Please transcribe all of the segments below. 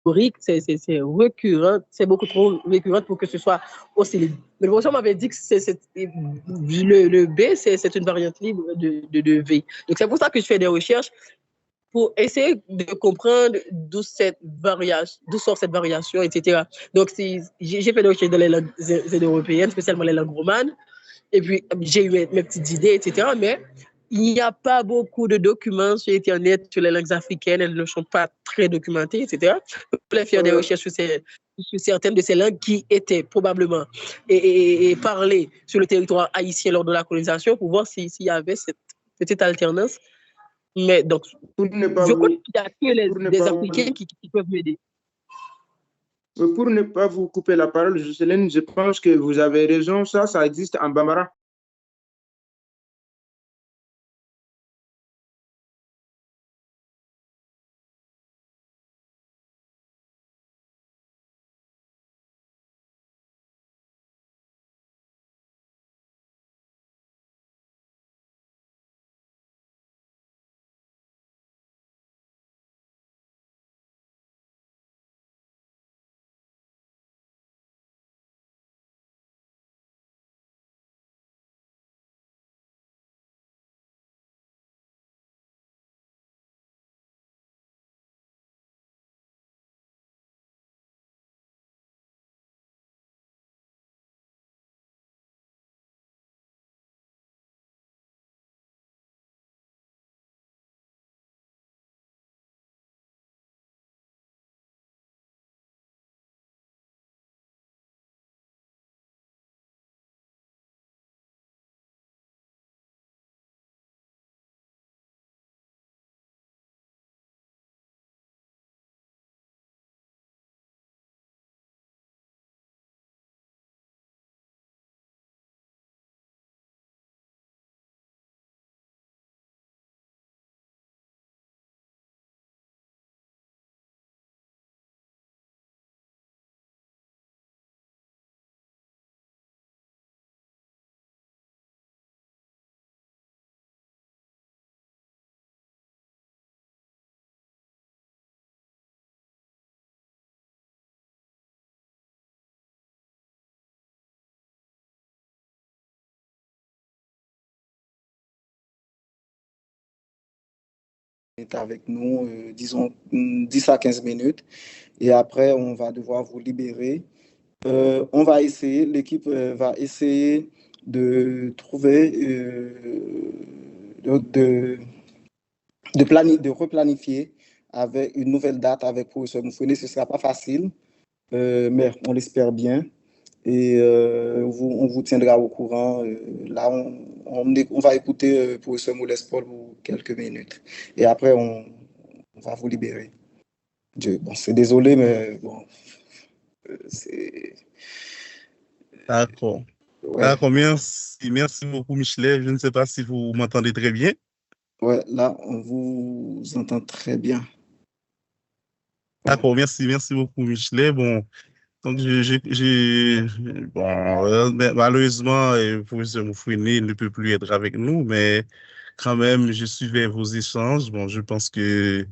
historique, c'est récurrent, c'est beaucoup trop récurrent pour que ce soit aussi libre. Mais le professeur m'avait dit que le B, c'est une variante libre de V. Donc c'est pour ça que je fais des recherches pour essayer de comprendre d'où sort cette variation, etc. Donc, j'ai fait des recherches dans les langues européennes, spécialement les langues romanes, et puis j'ai eu mes petites idées, etc. Mais il n'y a pas beaucoup de documents sur Internet sur les langues africaines, elles ne sont pas très documentées, etc. Je voulais faire des recherches sur certaines de ces langues qui étaient probablement et parlées sur le territoire haïtien lors de la colonisation pour voir s'il y avait cette petite alternance. Mais donc, pour ne pas je crois vous, qu'il y a que des Africains qui peuvent m'aider. pour ne pas vous couper la parole, Jocelyne, je pense que vous avez raison, ça existe en Bambara. Avec nous, disons 10 à 15 minutes, et après on va devoir vous libérer. On va essayer, l'équipe va essayer de trouver, de, de replanifier avec une nouvelle date avec professeur Moufouné. Ce ne sera pas facile, mais on l'espère bien. Et on vous tiendra au courant. Là, on va écouter professeur Moulespol pour quelques minutes. Et après, on va vous libérer. Bon, c'est désolé, mais bon, c'est... D'accord. Ouais. D'accord, merci beaucoup, Michelet. Je ne sais pas si vous m'entendez très bien. Ouais, là, on vous entend très bien. D'accord, merci beaucoup, Michelet. Bon, donc, bon, malheureusement, le professeur Moufouine ne peut plus être avec nous, mais quand même, je suivais vos échanges. Bon, je pense que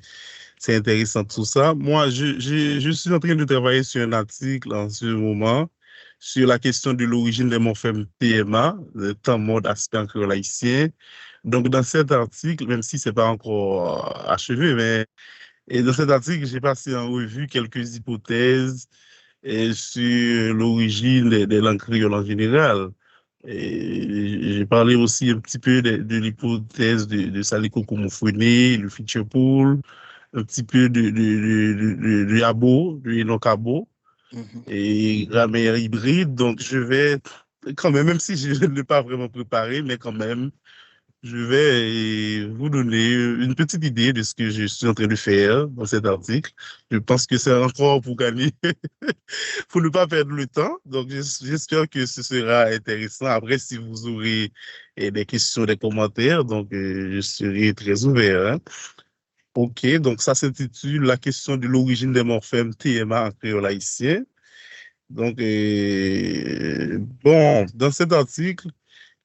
c'est intéressant tout ça. Moi, je suis en train de travailler sur un article en ce moment sur la question de l'origine des morphèmes TMA, le temps mode aspect en créole haïtien. Donc, dans cet article, même si c'est pas encore achevé, mais et dans cet article, j'ai passé en revue quelques hypothèses sur l'origine des langues créoles en général. Et j'ai parlé aussi un petit peu de l'hypothèse de Saliko Komofone, le Future Pool, un petit peu de Yabo, de Enoch Abo, et grammaire hybride. Donc, je vais quand même si je ne l'ai pas vraiment préparé, mais quand même, je vais vous donner une petite idée de ce que je suis en train de faire dans cet article. Je pense que c'est encore pour gagner, pour ne pas perdre le temps. Donc, j'espère que ce sera intéressant. Après, si vous aurez des questions, des commentaires, donc je serai très ouvert, hein. OK, donc ça s'intitule La question de l'origine des morphèmes TMA en créole haïtien. Donc, bon, dans cet article,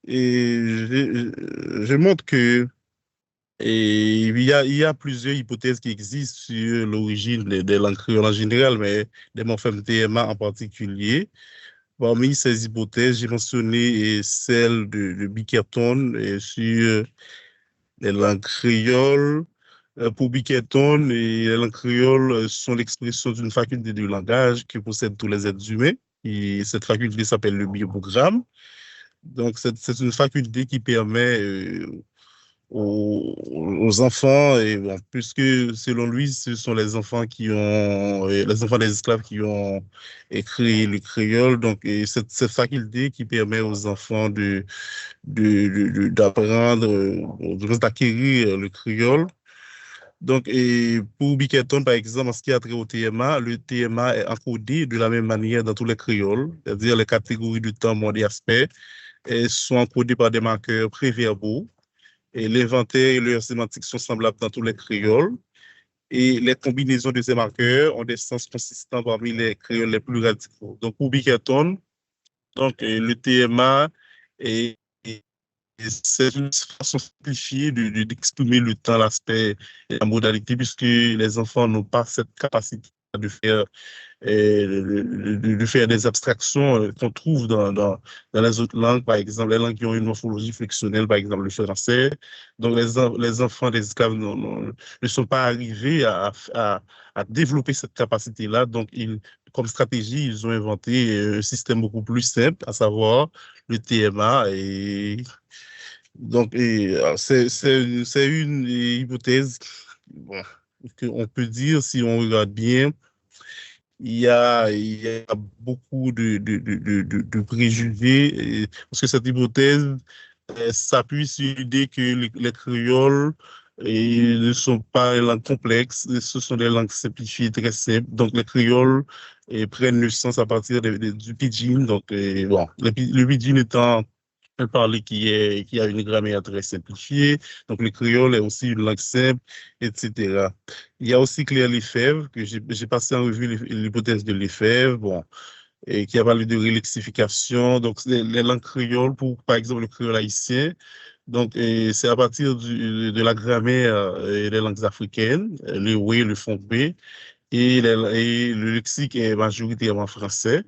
je montre que Et il y a plusieurs hypothèses qui existent sur l'origine des langues créoles en général, mais des morphèmes TMA en particulier. Parmi ces hypothèses, j'ai mentionné celle de Bickerton sur les langues créoles. Pour Bickerton, les langues créoles sont l'expression d'une faculté de langage que possèdent tous les êtres humains. Et cette faculté s'appelle le bioprogramme. Donc, c'est une faculté qui permet aux enfants, et bon, puisque selon lui, ce sont les enfants les enfants des esclaves qui ont créé le créole. Donc, et cette faculté qui permet aux enfants d'apprendre, d'acquérir le créole. Donc, et pour Bickerton, par exemple, en ce qui a trait au TMA, le TMA est encodé de la même manière dans tous les créoles, c'est-à-dire les catégories de temps, mots et aspects, sont encodées par des marqueurs préverbaux. Et l'inventaire et leur sémantique sont semblables dans tous les créoles. Et les combinaisons de ces marqueurs ont des sens consistants parmi les créoles les plus radicaux. Donc, pour Bickerton, le TMA est c'est une façon simplifiée d'exprimer le temps, l'aspect et la modalité, puisque les enfants n'ont pas cette capacité de faire, de faire des abstractions qu'on trouve dans les autres langues, par exemple, les langues qui ont une morphologie flexionnelle, par exemple le français. Donc, les enfants des esclaves ne sont pas arrivés à développer cette capacité-là. Donc, comme stratégie, ils ont inventé un système beaucoup plus simple, à savoir le TMA. Et donc, c'est une hypothèse, bon, qu'on peut dire, si on regarde bien, il y a beaucoup de préjugés, parce que cette hypothèse s'appuie sur l'idée que les créoles ne sont pas des langues complexes, ce sont des langues simplifiées, très simples. Donc, les créoles prennent naissance à partir du pidgin. Donc, bon, le pidgin étant un parler qui a une grammaire très simplifiée. Donc, le créole est aussi une langue simple, etc. Il y a aussi Claire Lefebvre, que j'ai passé en revue l'hypothèse de Lefebvre, bon, et qui a parlé de relexification. Donc, les langues créoles, par exemple, le créole haïtien. Donc, c'est à partir de la grammaire des langues africaines, le oui, le fond B, et le lexique est majoritairement français.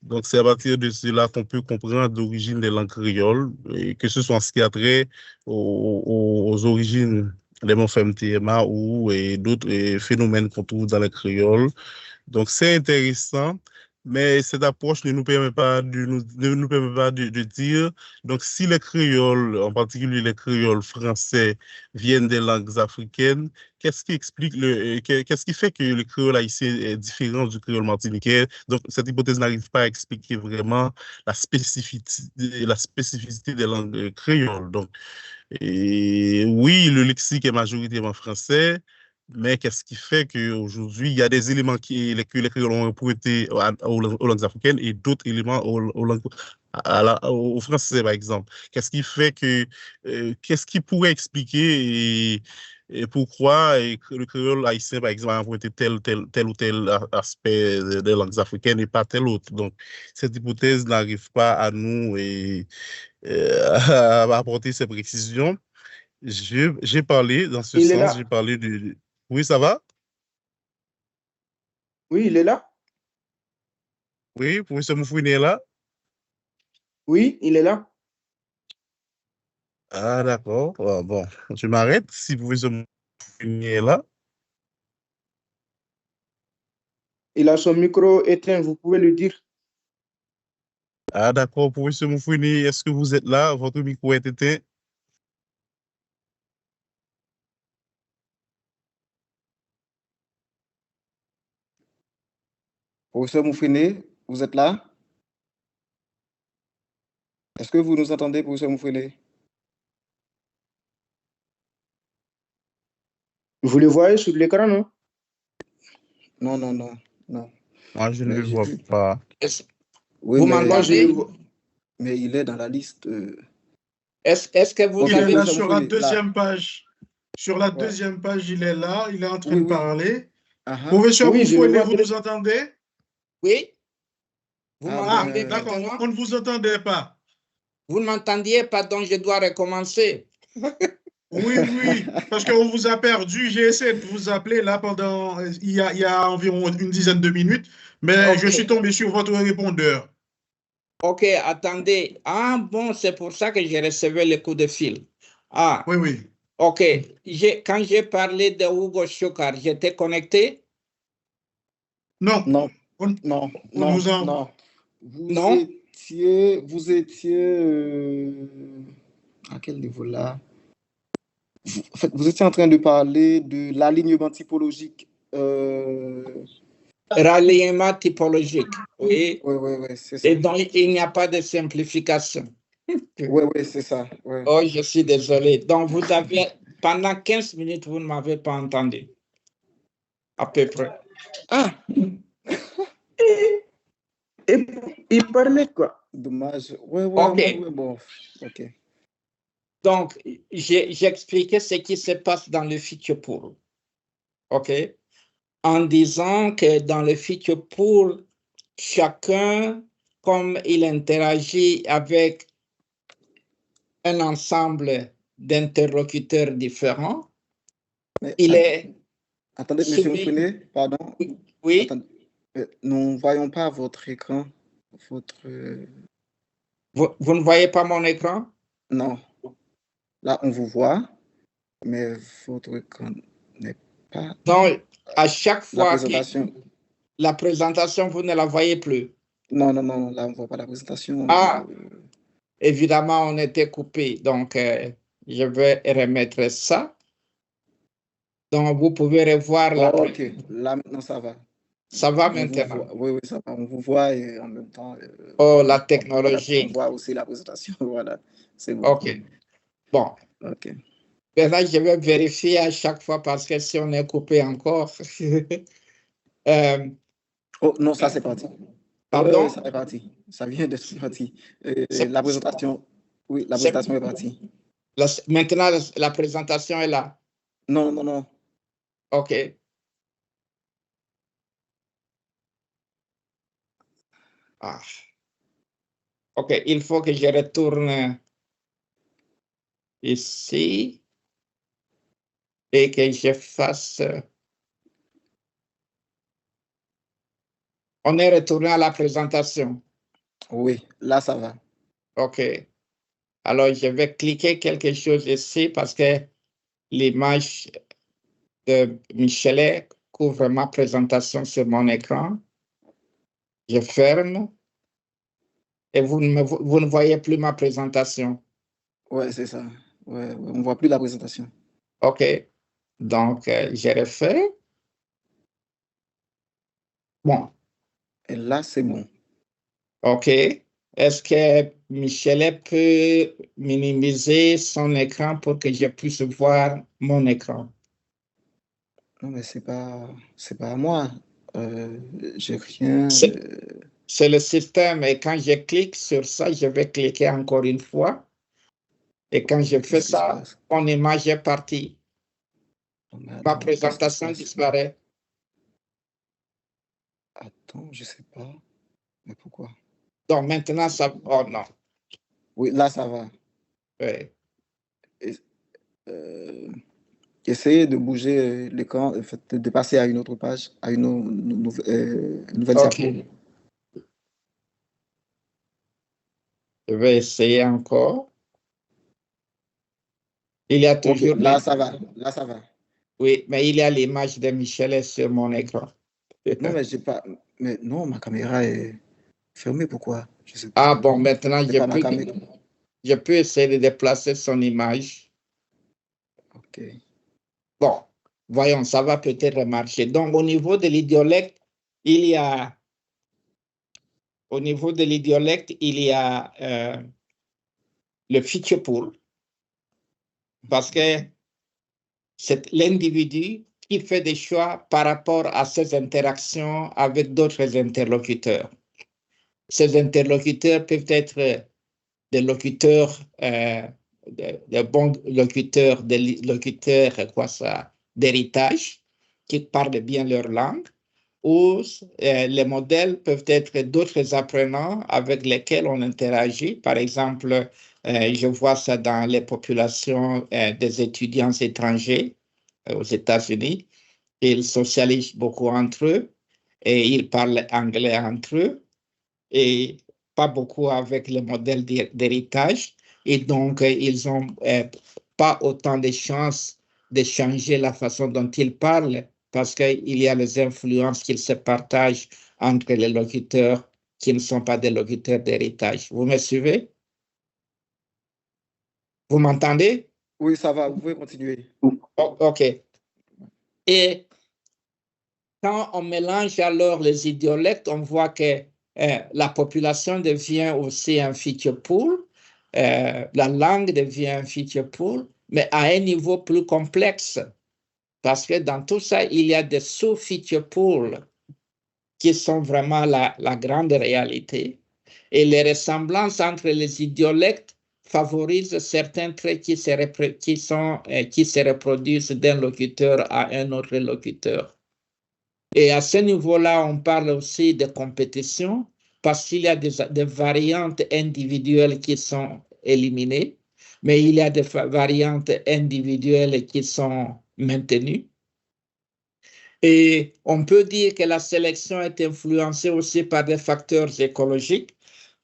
Donc, c'est à partir de cela qu'on peut comprendre l'origine des langues créoles, et que ce soit en ce qui a trait aux origines des morphèmes TMA ou d'autres phénomènes qu'on trouve dans les créoles. Donc, c'est intéressant, mais cette approche ne nous permet pas de dire, donc, si les créoles, en particulier les créoles français, viennent des langues africaines, qu'est-ce qui explique qu'est-ce qui fait que le créole haïtien est différent du créole martiniquais? Donc, cette hypothèse n'arrive pas à expliquer vraiment la spécificité des langues créoles. Donc, et oui, le lexique est majoritairement français, mais qu'est-ce qui fait qu'aujourd'hui, il y a des éléments que les créoles ont empruntés aux langues africaines et d'autres éléments aux langues, au français, par exemple. Qu'est-ce qui pourrait expliquer et pourquoi le créole haïtien, par exemple, a emprunté tel ou tel aspect des langues africaines et pas tel autre. Donc, cette hypothèse n'arrive pas à nous à apporter ces précisions. J'ai parlé dans ce Il est sens, là. j'ai parlé de... Oui, ça va? Oui, il est là. Oui, professeur Moufouine est là? Oui, il est là. Ah, d'accord. Ah, bon, je m'arrête si professeur Moufouine est là. Il a son micro éteint, vous pouvez lui dire. Ah, d'accord, professeur Moufouine, est-ce que vous êtes là? Votre micro est éteint? Professeur Moufine, vous êtes là? Est-ce que vous nous entendez, professeur Moufine? Vous le voyez sur l'écran, non? Non, non, non, non. Moi, je ne Mais le vois pas. oui, Vous mais, m'entendez? mais il est dans la liste. Est-ce que vous Ok, Il est avez... là professeur sur la Moufine, là. deuxième page. Sur la Ouais. deuxième page, il est là. Il est en train Oui, de oui. parler. Uh-huh. Professeur Oui, je le Moufouine, vois. vous nous entendez? Oui? Vous Ah, m'entendez ben, D'accord, maintenant? on ne vous entendait pas. Vous ne m'entendiez pas, donc je dois recommencer. Oui, oui, parce qu'on vous a perdu. J'ai essayé de vous appeler là pendant, il y a environ une dizaine de minutes, mais je Ok. suis tombé sur votre répondeur. Ok, attendez. Ah bon, c'est pour ça que j'ai reçu le coup de fil. Ah, Oui, oui. ok. Quand j'ai parlé de Hugo Chukar, j'étais connecté? Non, Non, on, non, on non, nous a... non. Non? Vous étiez à quel niveau là? En fait, vous étiez en train de parler de l'alignement typologique. Ralliement typologique. Oui. Oui, oui, oui, c'est ça. Et donc, il n'y a pas de simplification. Oui, oui, c'est ça. Ouais. Oh, je suis désolé. Donc, vous avez, pendant 15 minutes, vous ne m'avez pas entendu. À peu près. Ah, Et il parlait quoi? dommage. Oui, oui, Ok. oui, bon. Ok. Donc, j'expliquais ce qui se passe dans le futur pool. OK? En disant que dans le futur pool, chacun, comme il interagit avec un ensemble d'interlocuteurs différents, Mais il est attendez, monsieur celui... Mouffounet, pardon. Oui, Attendez. Nous ne voyons pas votre écran. Votre. vous ne voyez pas mon écran? Non. Là, on vous voit, mais votre écran n'est pas. Donc, à chaque La fois que présentation. la présentation, vous ne la voyez plus. Non, non, non, là, on ne voit pas la présentation. Ah, évidemment, on était coupé. Donc, je vais remettre ça. Donc, vous pouvez revoir la Oh, ok, là, maintenant, ça va. Ça va On vous maintenant. voit. Oui, oui, ça va. On vous voit et en même temps, Oh, la on technologie. voit aussi la présentation. Voilà, c'est bon. OK. Bon. Ok. Maintenant, je vais vérifier à chaque fois parce que si on est coupé encore. Euh, Oh, non, ça, c'est parti. pardon? Ça est parti. Ça vient d'être parti. C'est- La présentation, oui, la c'est- présentation est partie. Maintenant, la présentation est là. Non, non, non. OK. Ah. OK, il faut que je retourne ici et que je fasse. On est retourné à la présentation. Oui, là, ça va. OK. Alors, je vais cliquer quelque chose ici parce que l'image de Michelet couvre ma présentation sur mon écran. Je ferme et vous ne voyez plus ma présentation. Ouais, c'est ça. Ouais, on ne voit plus la présentation. OK. Donc, j'ai refait. Bon, Et là, c'est bon. OK. Est-ce que Michelet peut minimiser son écran pour que je puisse voir mon écran? Non, mais c'est pas à moi. J'ai rien. C'est le système et quand je clique sur ça, je vais cliquer encore une fois. Et quand je fais Qu'est-ce qui se ça, passe? mon image est partie. Non, mais Ma attends, qu'est-ce qui se présentation passe? disparaît. Attends, je sais pas. Mais pourquoi? Donc maintenant, ça... Oh non. Oui, là, ça va. Oui. Euh, Essayez de bouger l'écran, en fait, de passer à une autre page, à une nouvelle OK. diapo. Je vais essayer encore. Il y a Ok, toujours... là, ça va. Là, ça va. Oui, mais il y a l'image de Michelet sur mon écran. Non, mais j'ai pas. Mais non, ma caméra est fermée. Pourquoi? Je sais pas. Ah bon, maintenant, C'est pas ma caméra. je peux essayer de déplacer son image. Ok. Bon, voyons, ça va peut-être marcher. Donc, au niveau de l'idiolecte, il y a... Au niveau de l'idiolecte, il y a le feature pool, parce que c'est l'individu qui fait des choix par rapport à ses interactions avec d'autres interlocuteurs. Ces interlocuteurs peuvent être des locuteurs, de bons locuteurs, des locuteurs, quoi ça, d'héritage, qui parlent bien leur langue, où les modèles peuvent être d'autres apprenants avec lesquels on interagit. Par exemple, je vois ça dans les populations des étudiants étrangers aux États-Unis. Ils socialisent beaucoup entre eux et ils parlent anglais entre eux et pas beaucoup avec le modèle d'héritage. Et donc, ils n'ont pas autant de chances de changer la façon dont ils parlent parce qu'il y a les influences qu'ils se partagent entre les locuteurs qui ne sont pas des locuteurs d'héritage. Vous me suivez? Vous m'entendez? Oui, ça va, vous pouvez continuer. OK. Et quand on mélange alors les idiolectes, on voit que la population devient aussi un feature pool, la langue devient un feature pool, mais à un niveau plus complexe. Parce que dans tout ça, il y a des sous-feature pools qui sont vraiment la grande réalité. Et les ressemblances entre les idiolectes favorisent certains traits qui se reproduisent d'un locuteur à un autre locuteur. Et à ce niveau-là, on parle aussi de compétition parce qu'il y a des variantes individuelles qui sont éliminées, mais il y a des variantes individuelles qui sont maintenues. Et on peut dire que la sélection est influencée aussi par des facteurs écologiques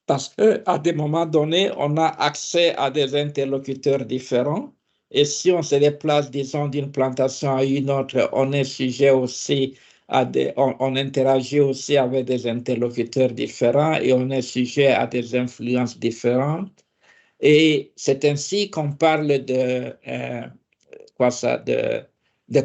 parce qu'à des moments donnés, on a accès à des interlocuteurs différents. Et si on se déplace, disons, d'une plantation à une autre, on est sujet aussi on interagit aussi avec des interlocuteurs différents et on est sujet à des influences différentes. Et c'est ainsi qu'on parle de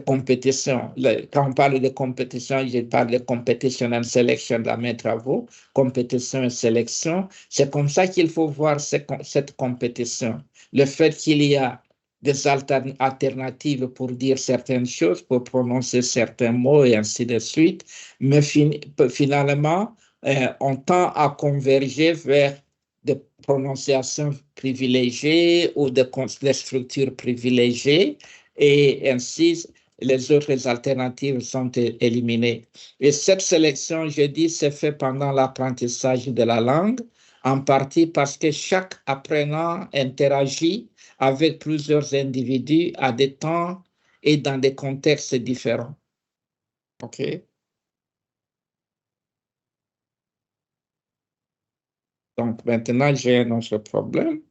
compétition. Quand on parle de compétition, je parle de competition and selection dans mes travaux, compétition et sélection. C'est comme ça qu'il faut voir cette compétition. Le fait qu'il y a des alternatives pour dire certaines choses, pour prononcer certains mots et ainsi de suite, mais finalement, on tend à converger vers des prononciations privilégiées ou des structures privilégiées et ainsi les autres alternatives sont éliminées. Et cette sélection, je dis, se fait pendant l'apprentissage de la langue, en partie parce que chaque apprenant interagit avec plusieurs individus à des temps et dans des contextes différents. OK? Donc maintenant, j'ai un autre problème.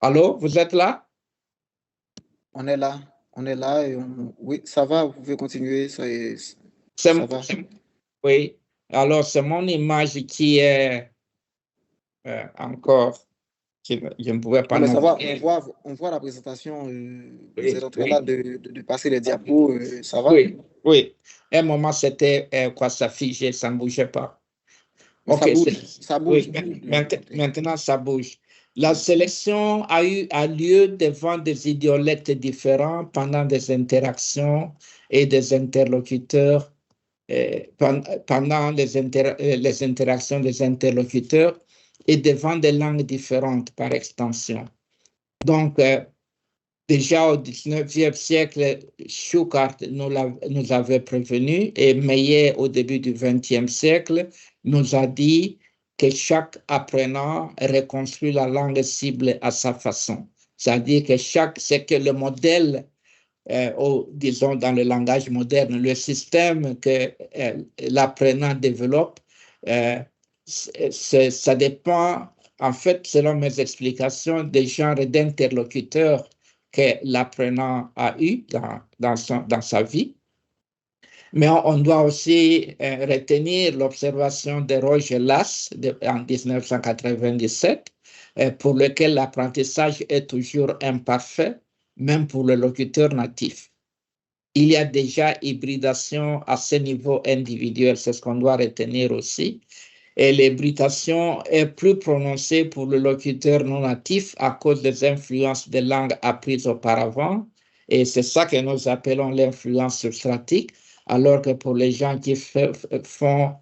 Allô, vous êtes là? On est là et oui, ça va, vous pouvez continuer, ça va. Oui, alors c'est mon image qui est encore, je ne pouvais pas... Non, mais ça va, on voit la présentation, vous êtes en train là de passer les diapos, ça va? Oui. À un moment, c'était ça figeait, ça ne bougeait pas. OK, ça bouge. Oui, maintenant, ça bouge. La sélection a lieu devant des idiolectes différents pendant des interactions et des interlocuteurs, pendant les interactions des interlocuteurs et devant des langues différentes par extension. Donc, déjà au 19e siècle, Schuckardt nous avait prévenu et Meyer au début du 20e siècle nous a dit que chaque apprenant reconstruit la langue cible à sa façon. C'est-à-dire que c'est que le modèle, disons dans le langage moderne, le système que l'apprenant développe, ça dépend, en fait, selon mes explications, des genres d'interlocuteurs que l'apprenant a eu dans sa vie. Mais on doit aussi retenir l'observation de Roger Lass en 1997, pour lequel l'apprentissage est toujours imparfait, même pour le locuteur natif. Il y a déjà hybridation à ce niveau individuel, c'est ce qu'on doit retenir aussi. Et l'hybridation est plus prononcée pour le locuteur non natif à cause des influences des langues apprises auparavant. Et c'est ça que nous appelons l'influence substratique, alors que pour les gens qui font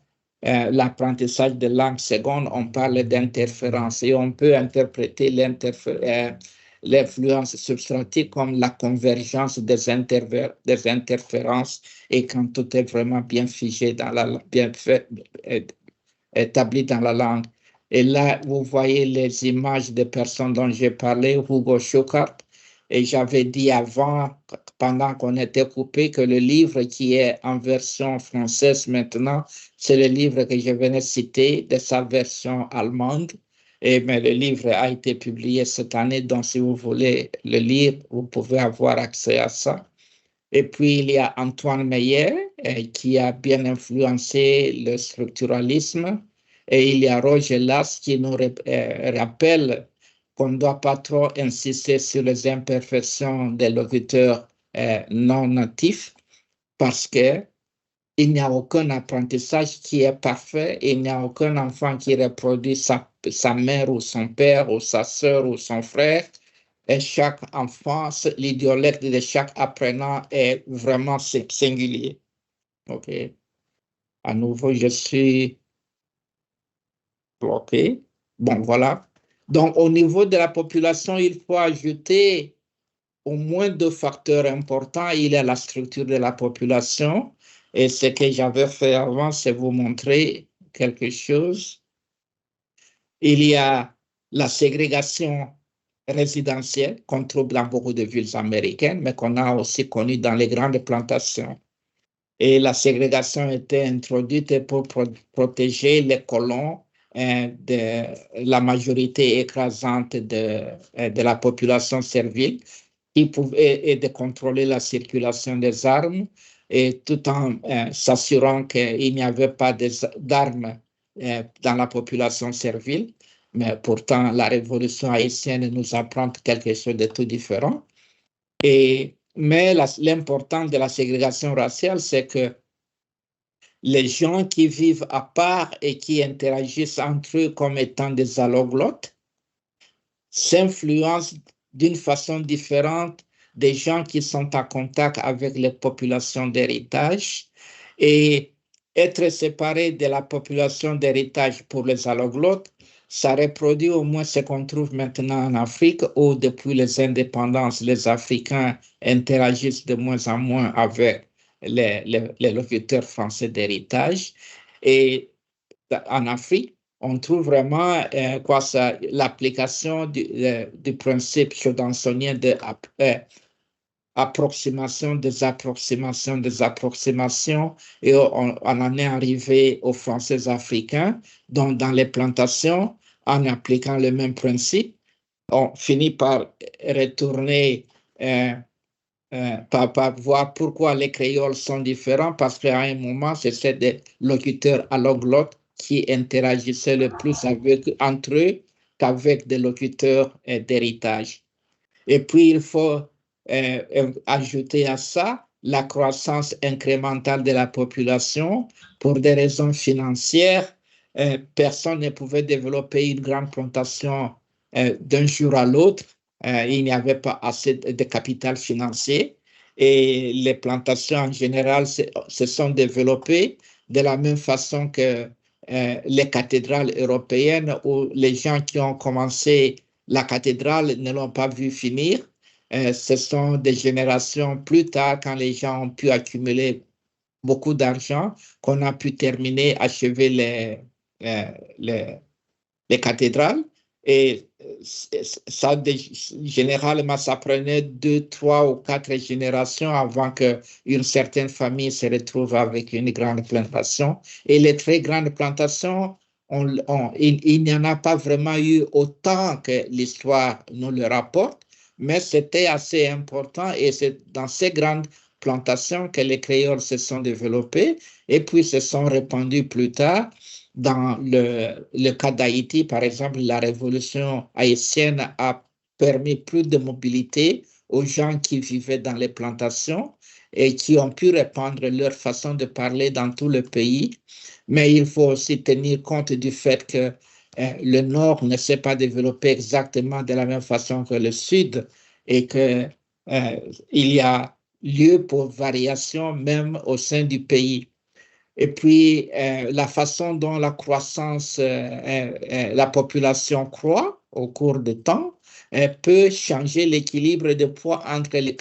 l'apprentissage de langue seconde, on parle d'interférence et on peut interpréter l'influence substrative comme la convergence des interférences et quand tout est vraiment bien figé dans bien fait, établi dans la langue. Et là, vous voyez les images des personnes dont j'ai parlé, Hugo Schuckardt. Et j'avais dit avant, pendant qu'on était coupé, que le livre qui est en version française maintenant, c'est le livre que je venais de citer de sa version allemande. Mais le livre a été publié cette année, donc si vous voulez le lire, vous pouvez avoir accès à ça. Et puis, il y a Antoine Meyer, qui a bien influencé le structuralisme. Et il y a Roger Lass qui nous rappelle qu'on ne doit pas trop insister sur les imperfections des locuteurs non natifs parce qu'il n'y a aucun apprentissage qui est parfait. Il n'y a aucun enfant qui reproduit sa mère ou son père ou sa sœur ou son frère. Et chaque enfant, l'idiolecte de chaque apprenant est vraiment singulier. OK. À nouveau, je suis bloqué. Bon, voilà. Donc, au niveau de la population, il faut ajouter au moins 2 facteurs importants. Il y a la structure de la population. Et ce que j'avais fait avant, c'est vous montrer quelque chose. Il y a la ségrégation résidentielle qu'on trouve dans beaucoup de villes américaines, mais qu'on a aussi connue dans les grandes plantations. Et la ségrégation était introduite pour protéger les colons de la majorité écrasante de la population servile et de contrôler la circulation des armes et tout en s'assurant qu'il n'y avait pas d'armes dans la population servile. Mais pourtant, la révolution haïtienne nous apprend quelque chose de tout différent. Mais l'important de la ségrégation raciale, c'est que les gens qui vivent à part et qui interagissent entre eux comme étant des alloglottes s'influencent d'une façon différente des gens qui sont en contact avec les populations d'héritage. Et être séparé de la population d'héritage pour les alloglottes, ça reproduit au moins ce qu'on trouve maintenant en Afrique, où depuis les indépendances, les Africains interagissent de moins en moins avec les locuteurs français d'héritage. Et en Afrique, on trouve vraiment l'application du principe jordaansonien de approximation des approximations, et on en est arrivé aux Français africains, donc dans les plantations, en appliquant le même principe, on finit par retourner, par voir pourquoi les créoles sont différents, parce qu'à un moment, c'était des locuteurs alloglottes qui interagissaient le plus entre eux qu'avec des locuteurs d'héritage. Et puis, il faut ajouter à ça la croissance incrémentale de la population. Pour des raisons financières, personne ne pouvait développer une grande plantation d'un jour à l'autre. Il n'y avait pas assez de capital financier et les plantations en général se sont développées de la même façon que les cathédrales européennes, où les gens qui ont commencé la cathédrale ne l'ont pas vu finir. Ce sont des générations plus tard, quand les gens ont pu accumuler beaucoup d'argent, qu'on a pu achever les cathédrales. Et ça, généralement, ça prenait 2, 3 ou 4 générations avant qu'une certaine famille se retrouve avec une grande plantation. Et les très grandes plantations, il n'y en a pas vraiment eu autant que l'histoire nous le rapporte, mais c'était assez important et c'est dans ces grandes plantations que les créoles se sont développés et puis se sont répandus plus tard. Dans le cas d'Haïti, par exemple, la révolution haïtienne a permis plus de mobilité aux gens qui vivaient dans les plantations et qui ont pu répandre leur façon de parler dans tout le pays. Mais il faut aussi tenir compte du fait que le Nord ne s'est pas développé exactement de la même façon que le Sud et qu'il y a lieu pour variation même au sein du pays. Et puis, la façon dont la population croît au cours du temps peut changer l'équilibre de poids entre les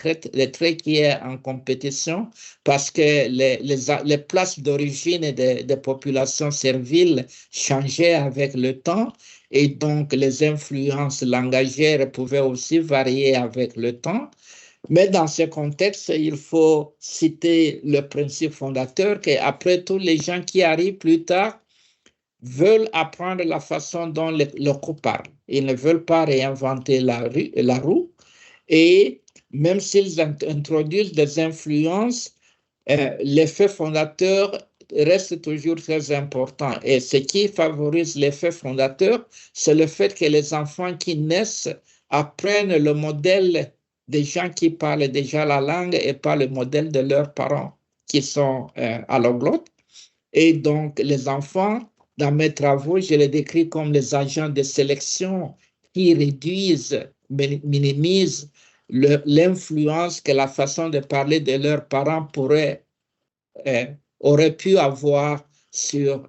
traits qui est en compétition parce que les places d'origine des populations serviles changeaient avec le temps et donc les influences langagières pouvaient aussi varier avec le temps. Mais dans ce contexte, il faut citer le principe fondateur qu'après tout, les gens qui arrivent plus tard veulent apprendre la façon dont le locaux parlent. Ils ne veulent pas réinventer la roue. Et même s'ils introduisent des influences, l'effet fondateur reste toujours très important. Et ce qui favorise l'effet fondateur, c'est le fait que les enfants qui naissent apprennent le modèle des gens qui parlent déjà la langue et pas le modèle de leurs parents qui sont alloglottes. Et donc, les enfants, dans mes travaux, je les décris comme les agents de sélection qui réduisent, minimisent l'influence que la façon de parler de leurs parents aurait pu avoir sur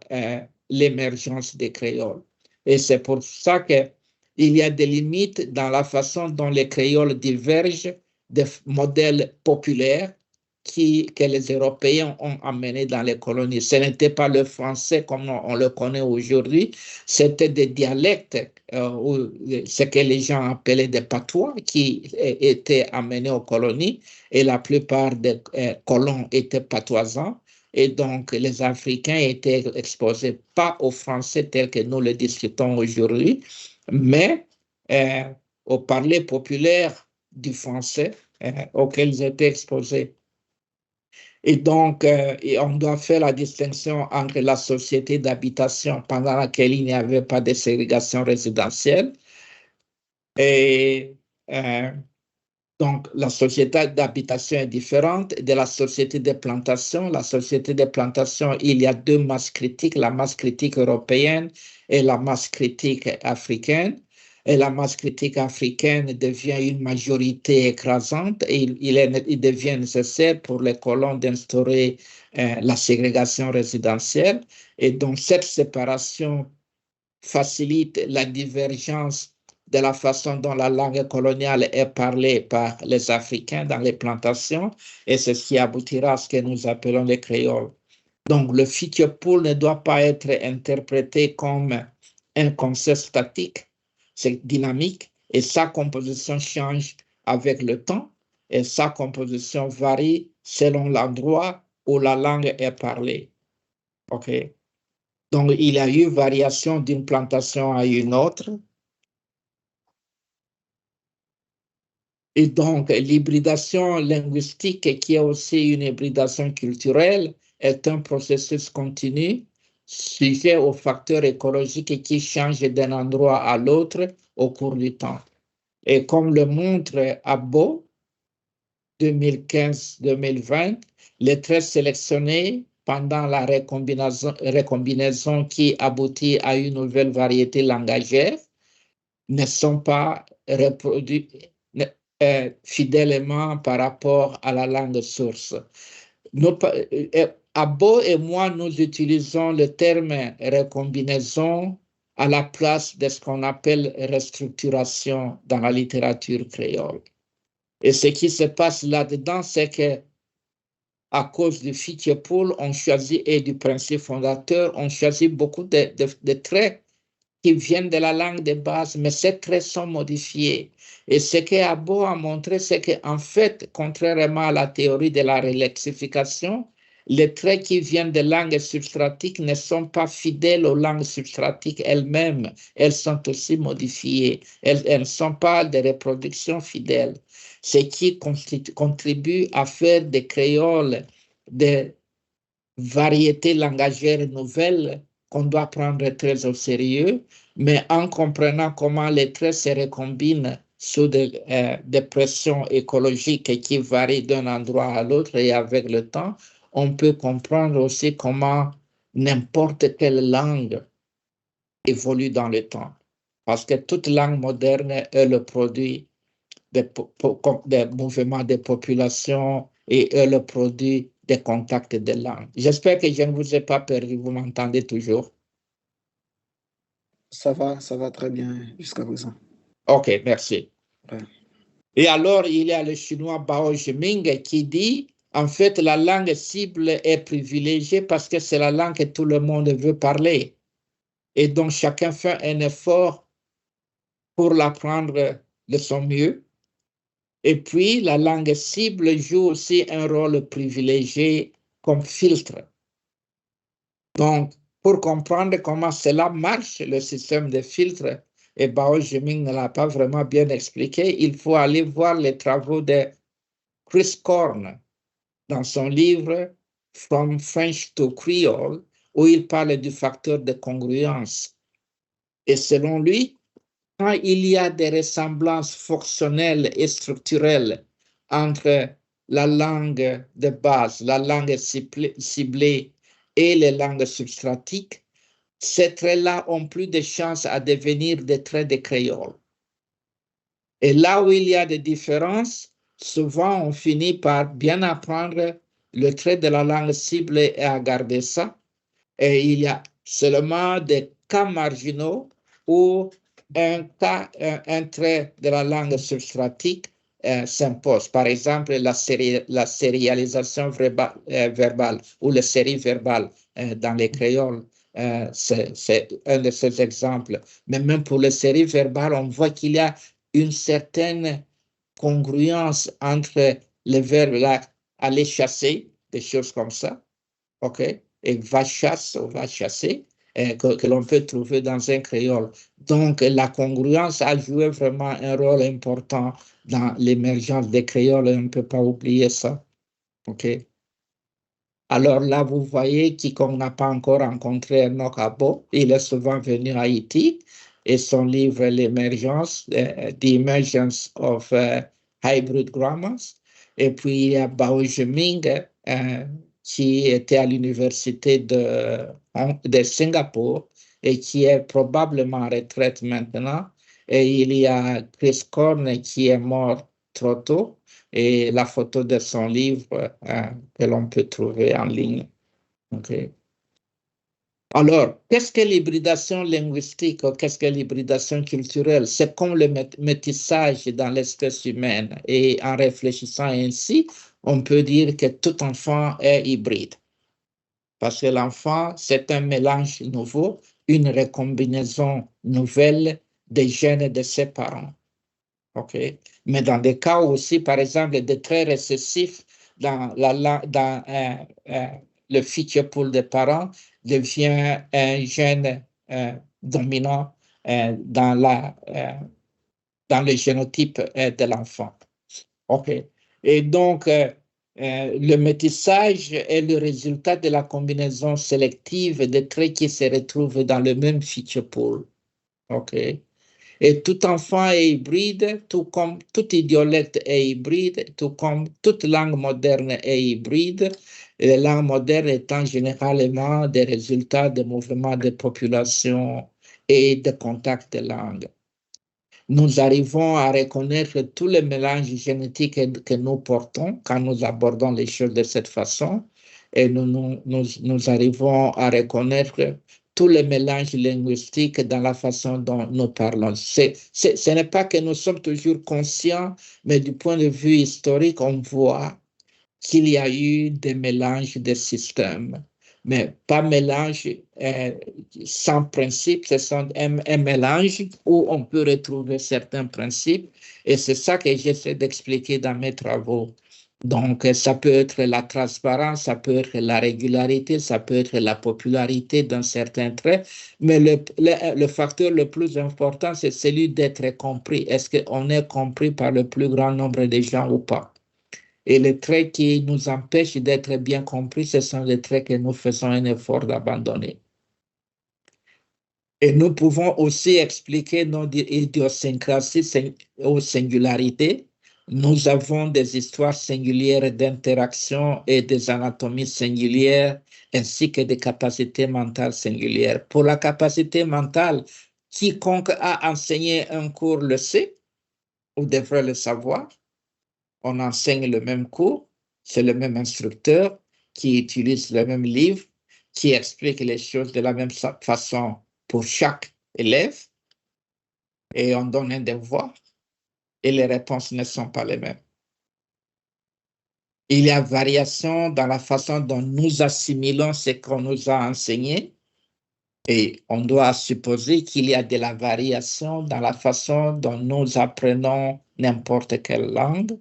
l'émergence des créoles. Et c'est pour ça qu'il y a des limites dans la façon dont les créoles divergent des modèles populaires que les Européens ont amenés dans les colonies. Ce n'était pas le français comme on le connaît aujourd'hui, c'était des dialectes, ce que les gens appelaient des patois qui étaient amenés aux colonies et la plupart des colons étaient patoisans. Et donc, les Africains étaient exposés pas au français tel que nous le discutons aujourd'hui, mais au parler populaire du français auquel ils étaient exposés. Et donc, on doit faire la distinction entre la société d'habitation pendant laquelle il n'y avait pas de ségrégation résidentielle et donc, la société d'habitation est différente de la société de plantation. La société de plantation, il y a deux masses critiques, la masse critique européenne et la masse critique africaine. Et la masse critique africaine devient une majorité écrasante et il devient nécessaire pour les colons d'instaurer la ségrégation résidentielle. Et donc, cette séparation facilite la divergence de la façon dont la langue coloniale est parlée par les Africains dans les plantations, et c'est ce qui aboutira à ce que nous appelons les créoles. Donc, le futur pool ne doit pas être interprété comme un concept statique, c'est dynamique, et sa composition change avec le temps, et sa composition varie selon l'endroit où la langue est parlée. OK? Donc, il y a eu variation d'une plantation à une autre. Et donc, l'hybridation linguistique, qui est aussi une hybridation culturelle, est un processus continu, sujet aux facteurs écologiques qui changent d'un endroit à l'autre au cours du temps. Et comme le montre Abbo, 2015-2020, les traits sélectionnés pendant la recombinaison qui aboutit à une nouvelle variété langagière ne sont pas reproduits fidèlement par rapport à la langue source. Abbo et moi, nous utilisons le terme recombinaison à la place de ce qu'on appelle restructuration dans la littérature créole. Et ce qui se passe là-dedans, c'est que à cause du future pool, on choisit, et du principe fondateur, on choisit beaucoup de traits qui viennent de la langue de base, mais ces traits sont modifiés. Et ce qu'Abbo a montré, c'est qu'en fait, contrairement à la théorie de la relectification, les traits qui viennent des langues substratiques ne sont pas fidèles aux langues substratiques elles-mêmes. Elles sont aussi modifiées. Elles ne sont pas des reproductions fidèles. Ce qui contribue à faire des créoles des variétés langagières nouvelles qu'on doit prendre très au sérieux, mais en comprenant comment les traits se recombinent sous des pressions écologiques qui varient d'un endroit à l'autre et avec le temps, on peut comprendre aussi comment n'importe quelle langue évolue dans le temps. Parce que toute langue moderne est le produit des mouvements de population et est le produit des contacts de langue. J'espère que je ne vous ai pas perdu, vous m'entendez toujours? Ça va très bien jusqu'à présent. OK, merci. Ouais. Et alors, il y a le chinois Bao Zhiming qui dit, en fait, la langue cible est privilégiée parce que c'est la langue que tout le monde veut parler. Et donc, chacun fait un effort pour l'apprendre de son mieux. Et puis, la langue cible joue aussi un rôle privilégié comme filtre. Donc, pour comprendre comment cela marche, le système de filtre, et Bao Zhiming ne l'a pas vraiment bien expliqué, il faut aller voir les travaux de Chris Korn dans son livre From French to Creole, où il parle du facteur de congruence. Et selon lui, quand il y a des ressemblances fonctionnelles et structurelles entre la langue de base, la langue ciblée et les langues substratiques, ces traits-là ont plus de chances à devenir des traits de créole. Et là où il y a des différences, souvent on finit par bien apprendre le trait de la langue ciblée et à garder ça. Et il y a seulement des cas marginaux où un trait de la langue substratique s'impose. Par exemple, la sérialisation verbale ou la série verbale dans les créoles, c'est un de ces exemples. Mais même pour les séries verbales, on voit qu'il y a une certaine congruence entre les verbes là, aller chasser, des choses comme ça, OK, et va chasse ou va chasser, que l'on peut trouver dans un créole. Donc, la congruence a joué vraiment un rôle important dans l'émergence des créoles, on ne peut pas oublier ça, OK. Alors là, vous voyez, quiconque n'a pas encore rencontré Enoch Abo, il est souvent venu à Haïti, et son livre L'émergence, The Emergence of Hybrid Grammars. Et puis, il y a Bao Zhiming, qui était à l'université de Singapour et qui est probablement en retraite maintenant. Et il y a Chris Korn qui est mort trop tôt et la photo de son livre que l'on peut trouver en ligne. Okay. Alors, qu'est-ce que l'hybridation linguistique ou qu'est-ce que l'hybridation culturelle? C'est comme le métissage dans l'espèce humaine. Et en réfléchissant ainsi, on peut dire que tout enfant est hybride. Parce que l'enfant, c'est un mélange nouveau, une recombinaison nouvelle des gènes de ses parents. Okay. Mais dans des cas aussi, par exemple, des traits récessifs dans le feature pool des parents devient un gène dominant dans le génotype de l'enfant. OK. Et donc, le métissage est le résultat de la combinaison sélective des traits qui se retrouvent dans le même feature pool. OK. Et tout enfant est hybride, tout comme tout idiolecte est hybride, tout comme toute langue moderne est hybride. Et les langues modernes étant généralement des résultats de mouvements de population et de contacts de langue. Nous arrivons à reconnaître tous les mélanges génétiques que nous portons quand nous abordons les choses de cette façon. Et nous arrivons à reconnaître tous les mélanges linguistiques dans la façon dont nous parlons. Ce n'est pas que nous sommes toujours conscients, mais du point de vue historique, on voit qu'il y a eu des mélanges de systèmes, mais pas mélange sans principe, c'est un mélange où on peut retrouver certains principes, et c'est ça que j'essaie d'expliquer dans mes travaux. Donc, ça peut être la transparence, ça peut être la régularité, ça peut être la popularité d'un certain trait, mais le facteur le plus important, c'est celui d'être compris. Est-ce qu'on est compris par le plus grand nombre de gens ou pas? Et les traits qui nous empêchent d'être bien compris, ce sont les traits que nous faisons un effort d'abandonner. Et nous pouvons aussi expliquer nos idiosyncrasies aux singularités. Nous avons des histoires singulières d'interaction et des anatomies singulières, ainsi que des capacités mentales singulières. Pour la capacité mentale, quiconque a enseigné un cours le sait, ou devrait le savoir. On enseigne le même cours, c'est le même instructeur qui utilise le même livre, qui explique les choses de la même façon pour chaque élève et on donne un devoir et les réponses ne sont pas les mêmes. Il y a variation dans la façon dont nous assimilons ce qu'on nous a enseigné et on doit supposer qu'il y a de la variation dans la façon dont nous apprenons n'importe quelle langue,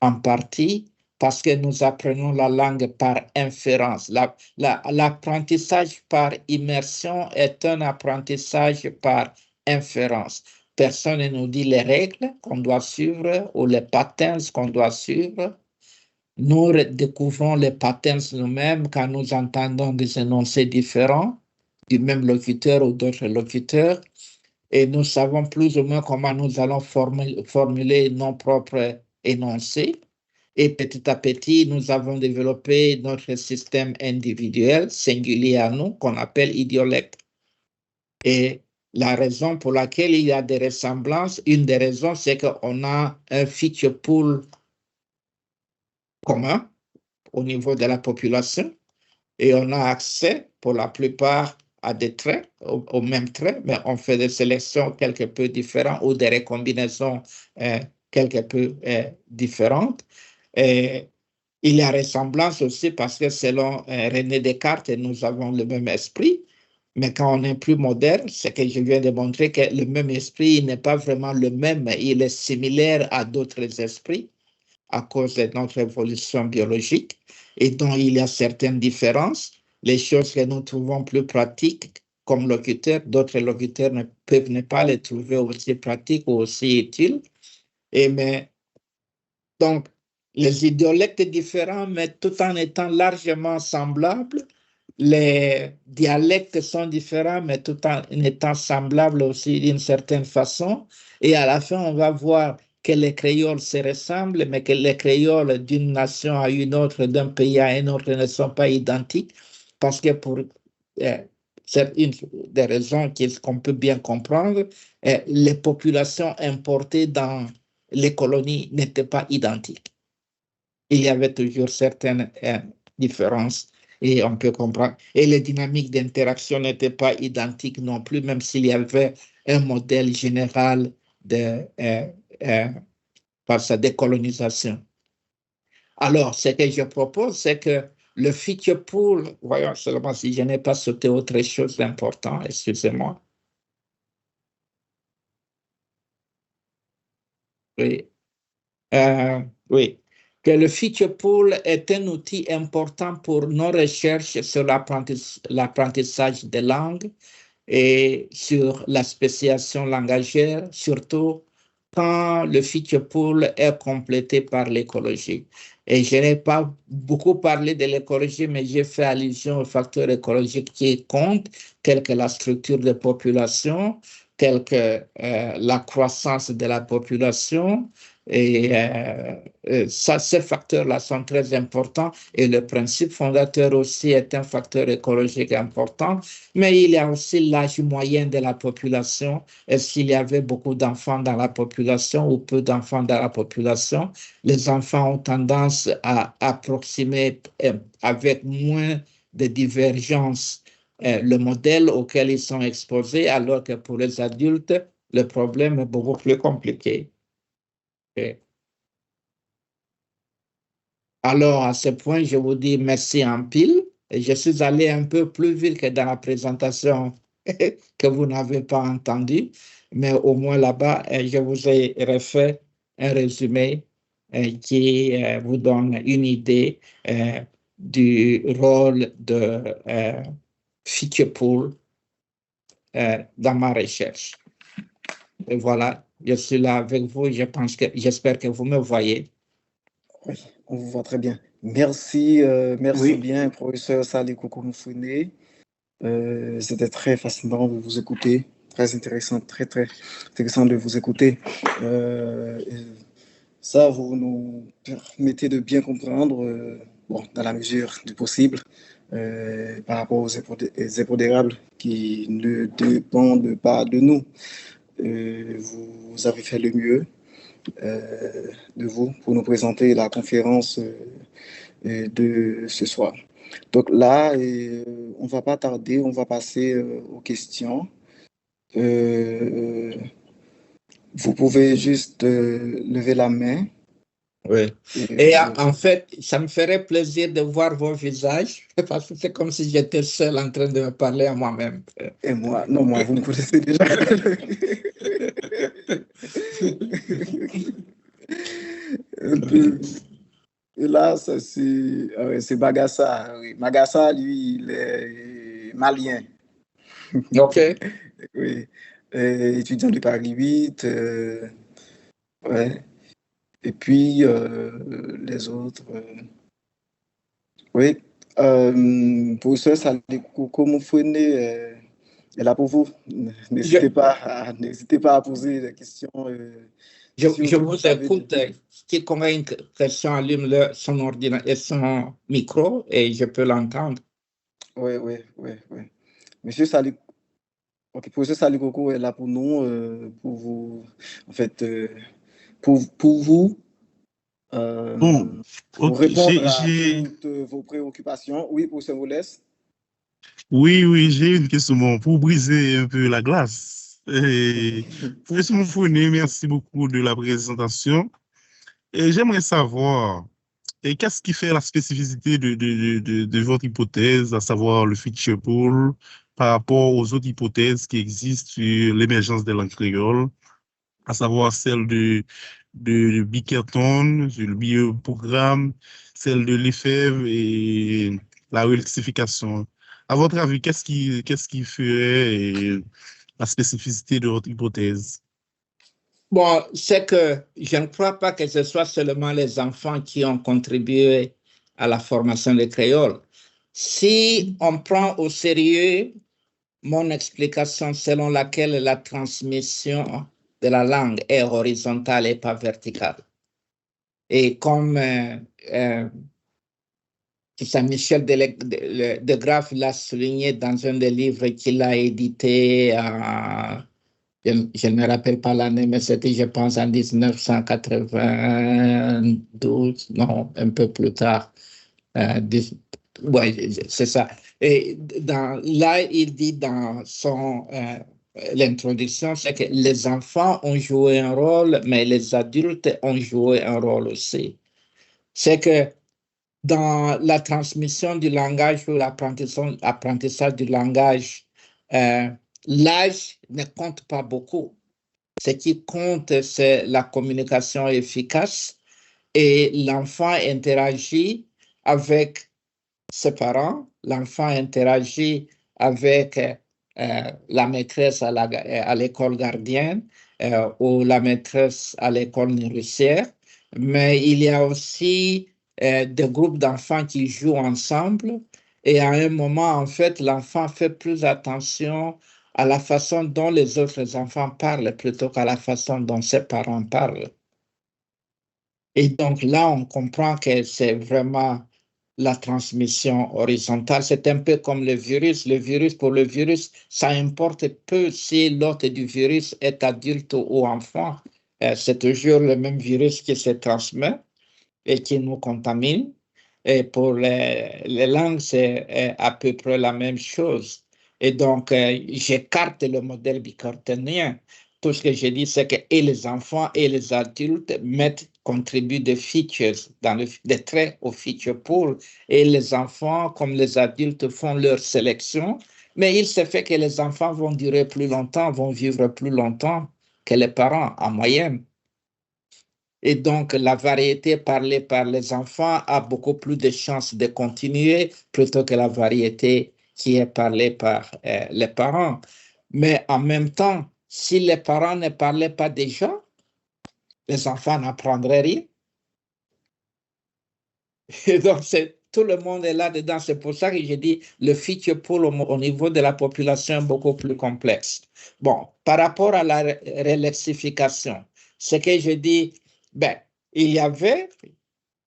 en partie parce que nous apprenons la langue par inférence. L'apprentissage par immersion est un apprentissage par inférence. Personne ne nous dit les règles qu'on doit suivre ou les patterns qu'on doit suivre. Nous découvrons les patterns nous-mêmes quand nous entendons des énoncés différents du même locuteur ou d'autres locuteurs et nous savons plus ou moins comment nous allons formuler nos propres énoncés. Et petit à petit, nous avons développé notre système individuel singulier à nous qu'on appelle idiolecte. Et la raison pour laquelle il y a des ressemblances, une des raisons, c'est qu'on a un feature pool commun au niveau de la population et on a accès pour la plupart à des traits, aux mêmes traits, mais on fait des sélections quelque peu différentes ou des recombinaisons quelque peu différentes. Et il y a ressemblance aussi parce que selon René Descartes, nous avons le même esprit, mais quand on est plus moderne, c'est que je viens de montrer que le même esprit n'est pas vraiment le même, il est similaire à d'autres esprits à cause de notre évolution biologique et dont il y a certaines différences. Les choses que nous trouvons plus pratiques comme locuteurs, d'autres locuteurs ne peuvent ne pas les trouver aussi pratiques ou aussi utiles. Donc, les idiolectes différents, mais tout en étant largement semblables, les dialectes sont différents, mais tout en étant semblables aussi d'une certaine façon. Et à la fin, on va voir que les créoles se ressemblent, mais que les créoles d'une nation à une autre, d'un pays à un autre, ne sont pas identiques, parce que pour c'est une des raisons qu'on peut bien comprendre, les populations importées dans les colonies n'étaient pas identiques. Il y avait toujours certaines différences et on peut comprendre. Et les dynamiques d'interaction n'étaient pas identiques non plus, même s'il y avait un modèle général de par sa décolonisation. Alors, ce que je propose, c'est que le feature pool, voyons seulement si je n'ai pas sauté autre chose d'important, excusez-moi. Oui. Oui. Que le feature pool est un outil important pour nos recherches sur l'apprentissage des langues et sur la spéciation langagère, surtout quand le feature pool est complété par l'écologie. Et je n'ai pas beaucoup parlé de l'écologie, mais j'ai fait allusion aux facteurs écologiques qui comptent, tels que la structure de population, tels que la croissance de la population. Et ces facteurs-là sont très importants et le principe fondateur aussi est un facteur écologique important. Mais il y a aussi l'âge moyen de la population. Est-ce qu'il y avait beaucoup d'enfants dans la population ou peu d'enfants dans la population? Les enfants ont tendance à approximer avec moins de divergences le modèle auquel ils sont exposés, alors que pour les adultes, le problème est beaucoup plus compliqué. Okay. Alors, à ce point, je vous dis merci en pile. Et je suis allé un peu plus vite que dans la présentation que vous n'avez pas entendu, mais au moins là-bas, je vous ai refait un résumé qui vous donne une idée du rôle de feature pool dans ma recherche. Et voilà, je suis là avec vous. J'espère que vous me voyez. Oui, on vous voit très bien. Merci, merci Oui. bien, professeur Salikou Moufoune. C'était très fascinant de vous écouter, très intéressant de vous écouter. Ça, vous nous permettez de bien comprendre, bon, dans la mesure du possible, par rapport aux impondérables qui ne dépendent pas de nous. Vous avez fait le mieux de vous pour nous présenter la conférence de ce soir. Donc là, on ne va pas tarder, on va passer aux questions. vous pouvez juste lever la main. Oui. Et en fait, ça me ferait plaisir de voir vos visages parce que c'est comme si j'étais seul en train de me parler à moi-même. Et moi, non, moi, vous me connaissez déjà. Et là, ça, c'est Bagassa. Oui. Bagassa, lui, il est malien. OK. Oui. Étudiant de Paris 8. Ouais. Et puis, les autres. Oui. Professeur Saliko Moufouene est là pour vous. N'hésitez pas à poser des questions. Je vous écoute. Quiconque a une question allume son ordinateur et son micro et je peux l'entendre. Oui. Monsieur Saliko. Ok, professeur Salikoko est là pour nous, pour vous, en fait, pour vous, Bon, pour ok, répondre à toutes vos préoccupations. Oui, professeur Woles. Oui, j'ai une question bon, pour briser un peu la glace. Professeur Moufouné, merci beaucoup de la présentation. Et j'aimerais savoir, qu'est-ce qui fait la spécificité de votre hypothèse, à savoir le feature pool, par rapport aux autres hypothèses qui existent sur l'émergence des langues créoles, à savoir celle de Bickerton, sur le bioprogramme, celle de Lefebvre et la rectification. À votre avis, qu'est-ce qui ferait la spécificité de votre hypothèse? Bon, c'est que je ne crois pas que ce soit seulement les enfants qui ont contribué à la formation des créoles. Si on prend au sérieux mon explication selon laquelle la transmission de la langue est horizontale et pas verticale, et comme Michel de Graff l'a souligné dans un des livres qu'il a édité je ne me rappelle pas l'année, mais c'était, je pense, en 1992, non, un peu plus tard. Ouais, c'est ça. Et là, il dit dans l'introduction, c'est que les enfants ont joué un rôle, mais les adultes ont joué un rôle aussi. C'est que dans la transmission du langage ou l'apprentissage du langage, l'âge ne compte pas beaucoup. Ce qui compte, c'est la communication efficace et l'enfant interagit avec ses parents, l'enfant interagit avec la maîtresse à l'école gardienne ou la maîtresse à l'école nourricière, mais il y a aussi des groupes d'enfants qui jouent ensemble et à un moment, en fait, l'enfant fait plus attention à la façon dont les autres enfants parlent plutôt qu'à la façon dont ses parents parlent. Et donc là, on comprend que c'est vraiment la transmission horizontale. C'est un peu comme le virus. Pour le virus, ça importe peu si l'hôte du virus est adulte ou enfant. C'est toujours le même virus qui se transmet et qui nous contamine. Et pour les langues, c'est à peu près la même chose. Et donc, j'écarte le modèle bickertonien. Tout ce que j'ai dit, c'est que et les enfants et les adultes contribuent des features, des traits au feature pool. Et les enfants, comme les adultes, font leur sélection. Mais il se fait que les enfants vont durer plus longtemps, vont vivre plus longtemps que les parents en moyenne. Et donc, la variété parlée par les enfants a beaucoup plus de chances de continuer plutôt que la variété qui est parlée par les parents. Mais en même temps, si les parents ne parlaient pas déjà, les enfants n'apprendraient rien. Et donc, tout le monde est là-dedans. C'est pour ça que j'ai dit le feature pool au niveau de la population est beaucoup plus complexe. Bon, par rapport à la relectification, ce que je dis, il y avait,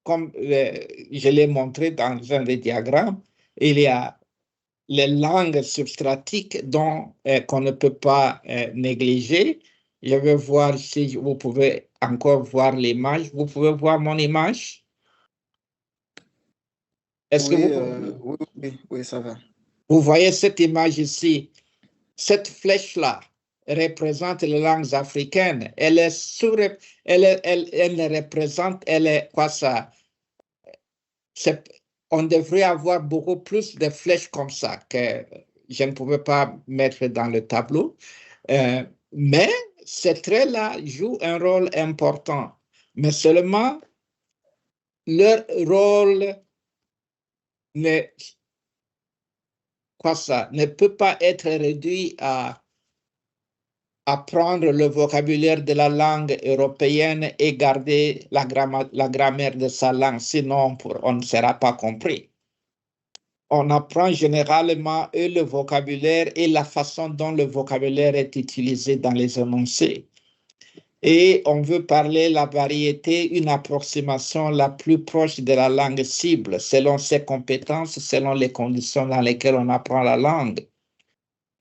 comme je l'ai montré dans un des diagrammes, il y a les langues substratiques qu'on ne peut pas négliger. Je vais voir si vous pouvez encore voir l'image. Vous pouvez voir mon image? Est-ce que oui, ça va. Vous voyez cette image ici, cette flèche-là, représente les langues africaines. Elle ne représente, elle est quoi ça? On devrait avoir beaucoup plus de flèches comme ça que je ne pouvais pas mettre dans le tableau. Mais ces traits-là jouent un rôle important. Mais seulement leur rôle ne peut pas être réduit à apprendre le vocabulaire de la langue européenne et garder la grammaire de sa langue, sinon on ne sera pas compris. On apprend généralement le vocabulaire et la façon dont le vocabulaire est utilisé dans les énoncés. Et on veut parler la variété, une approximation la plus proche de la langue cible, selon ses compétences, selon les conditions dans lesquelles on apprend la langue.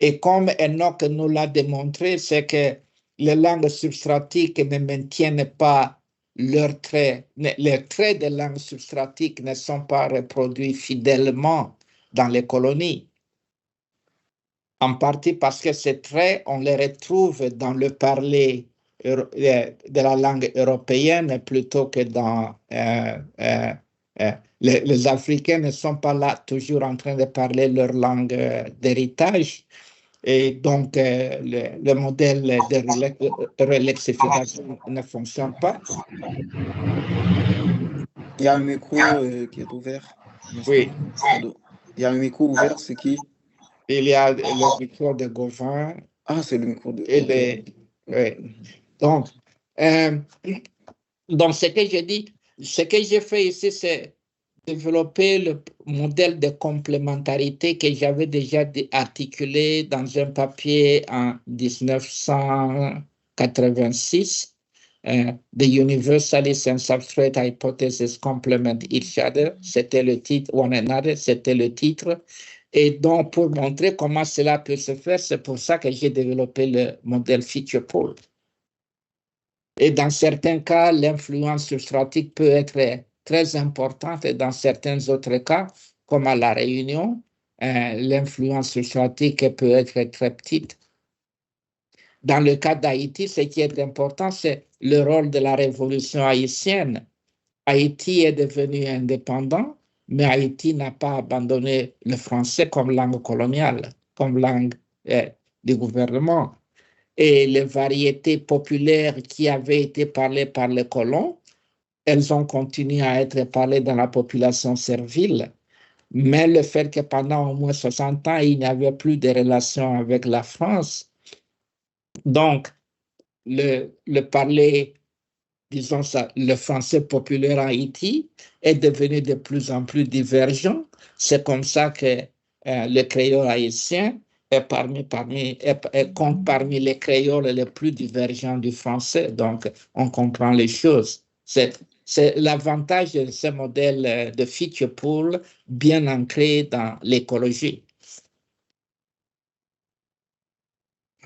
Et comme Enoch nous l'a démontré, c'est que les langues substratiques ne maintiennent pas leurs traits. Les traits des langues substratiques ne sont pas reproduits fidèlement dans les colonies. En partie parce que ces traits, on les retrouve dans le parler de la langue européenne plutôt que dans... les Africains ne sont pas là toujours en train de parler leur langue d'héritage. Et donc, le modèle de relectification ne fonctionne pas. Il y a un micro qui est ouvert. Oui. Il y a un micro ouvert, c'est qui? Il y a le micro de Gauvin. Ah, c'est le micro de... Oui. Donc, ce que j'ai dit, ce que j'ai fait ici, c'est développer le modèle de complémentarité que j'avais déjà articulé dans un papier en 1986, The Universalist and Substrate Hypothesis Complement Each Other, c'était le titre, One Another, c'était le titre. Et donc, pour montrer comment cela peut se faire, c'est pour ça que j'ai développé le modèle Feature Pool. Et dans certains cas, l'influence substratique peut être très importante et dans certains autres cas, comme à La Réunion, l'influence substratique peut être très petite. Dans le cas d'Haïti, ce qui est important, c'est le rôle de la révolution haïtienne. Haïti est devenu indépendant, mais Haïti n'a pas abandonné le français comme langue coloniale, comme langue du gouvernement. Et les variétés populaires qui avaient été parlées par les colons, elles ont continué à être parlées dans la population servile. Mais le fait que pendant au moins 60 ans, il n'y avait plus de relations avec la France, donc le parler, disons ça, le français populaire en Haïti est devenu de plus en plus divergent. C'est comme ça que le créole haïtien compte parmi les créoles les plus divergents du français. Donc, on comprend les choses. C'est l'avantage de ce modèle de feature pool bien ancré dans l'écologie.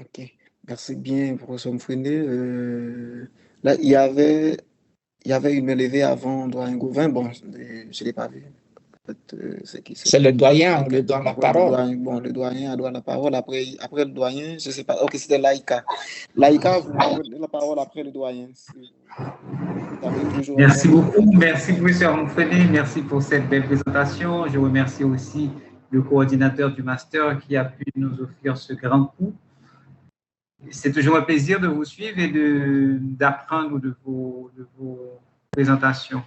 Ok, merci bien, professeur Mfouné. Là, il y avait une main levée avant doyen Gauvin. Bon, je ne l'ai pas vu. C'est le doyen, on lui donne la parole. Le doyen a donné la parole. Après le doyen, je ne sais pas. Ok, c'était Laïka. Laïka, vous avez la parole après le doyen. Merci beaucoup. Merci, professeur Mfouné. Merci pour cette belle présentation. Je remercie aussi le coordinateur du master qui a pu nous offrir ce grand coup. C'est toujours un plaisir de vous suivre et d'apprendre de vos présentations.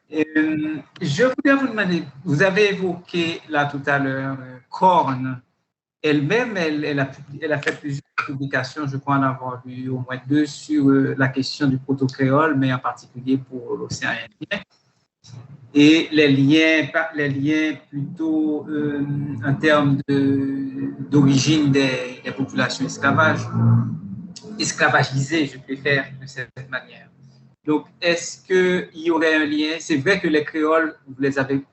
Je voulais vous demander, vous avez évoqué là tout à l'heure Korn. Elle-même, elle a fait plusieurs publications, je crois en avoir lu au moins 2 sur la question du proto-créole, mais en particulier pour l'océan Indien. Et les liens plutôt en termes d'origine des populations esclavagisées, je préfère de cette manière. Donc, est-ce qu'il y aurait un lien? C'est vrai que les créoles, vous l'avez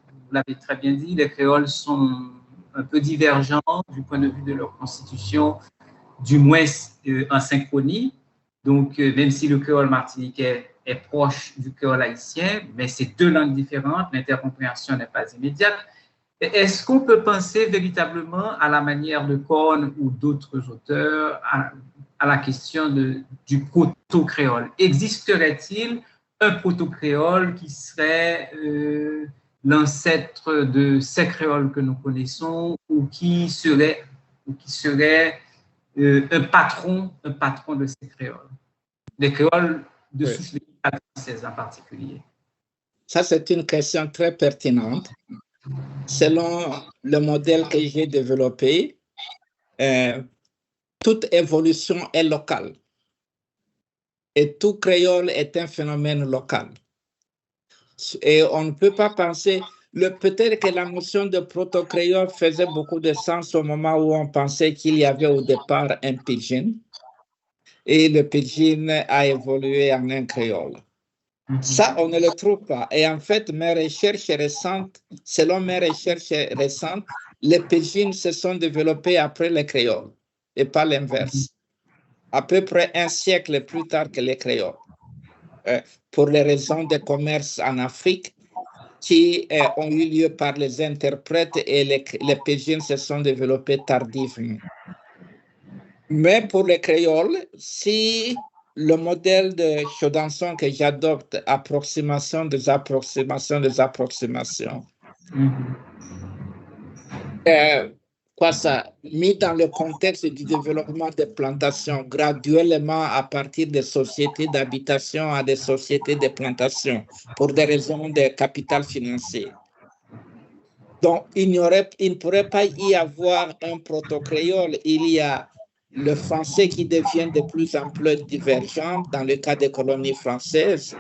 très bien dit, les créoles sont un peu divergents du point de vue de leur constitution, du moins en synchronie. Donc, même si le créole martiniquais est proche du créole haïtien, mais c'est 2 langues différentes, l'intercompréhension n'est pas immédiate. Est-ce qu'on peut penser véritablement à la manière de Korn ou d'autres auteurs à la question du proto-créole? Existerait-il un proto-créole qui serait l'ancêtre de ces créoles que nous connaissons ou qui serait un patron de ces créoles? Des créoles de souche française en particulier. Ça, c'est une question très pertinente. Selon le modèle que j'ai développé, toute évolution est locale. Et tout créole est un phénomène local. Et on ne peut pas penser, peut-être que la notion de proto-créole faisait beaucoup de sens au moment où on pensait qu'il y avait au départ un pidgin. Et le pidgin a évolué en un créole. Ça, on ne le trouve pas. Et en fait, selon mes recherches récentes, les pidgins se sont développés après les créoles et pas l'inverse. À peu près un siècle plus tard que les créoles. Pour les raisons de commerce en Afrique qui ont eu lieu par les interprètes et les pidgins se sont développés tardivement. Mais pour les créoles, si le modèle de Chaudenson que j'adopte, approximation des approximations, mis dans le contexte du développement des plantations, graduellement à partir des sociétés d'habitation à des sociétés de plantation, pour des raisons de capital financier. Donc, il ne pourrait pas y avoir un proto-créole. Il y a le français qui devient de plus en plus divergent dans le cas des colonies françaises.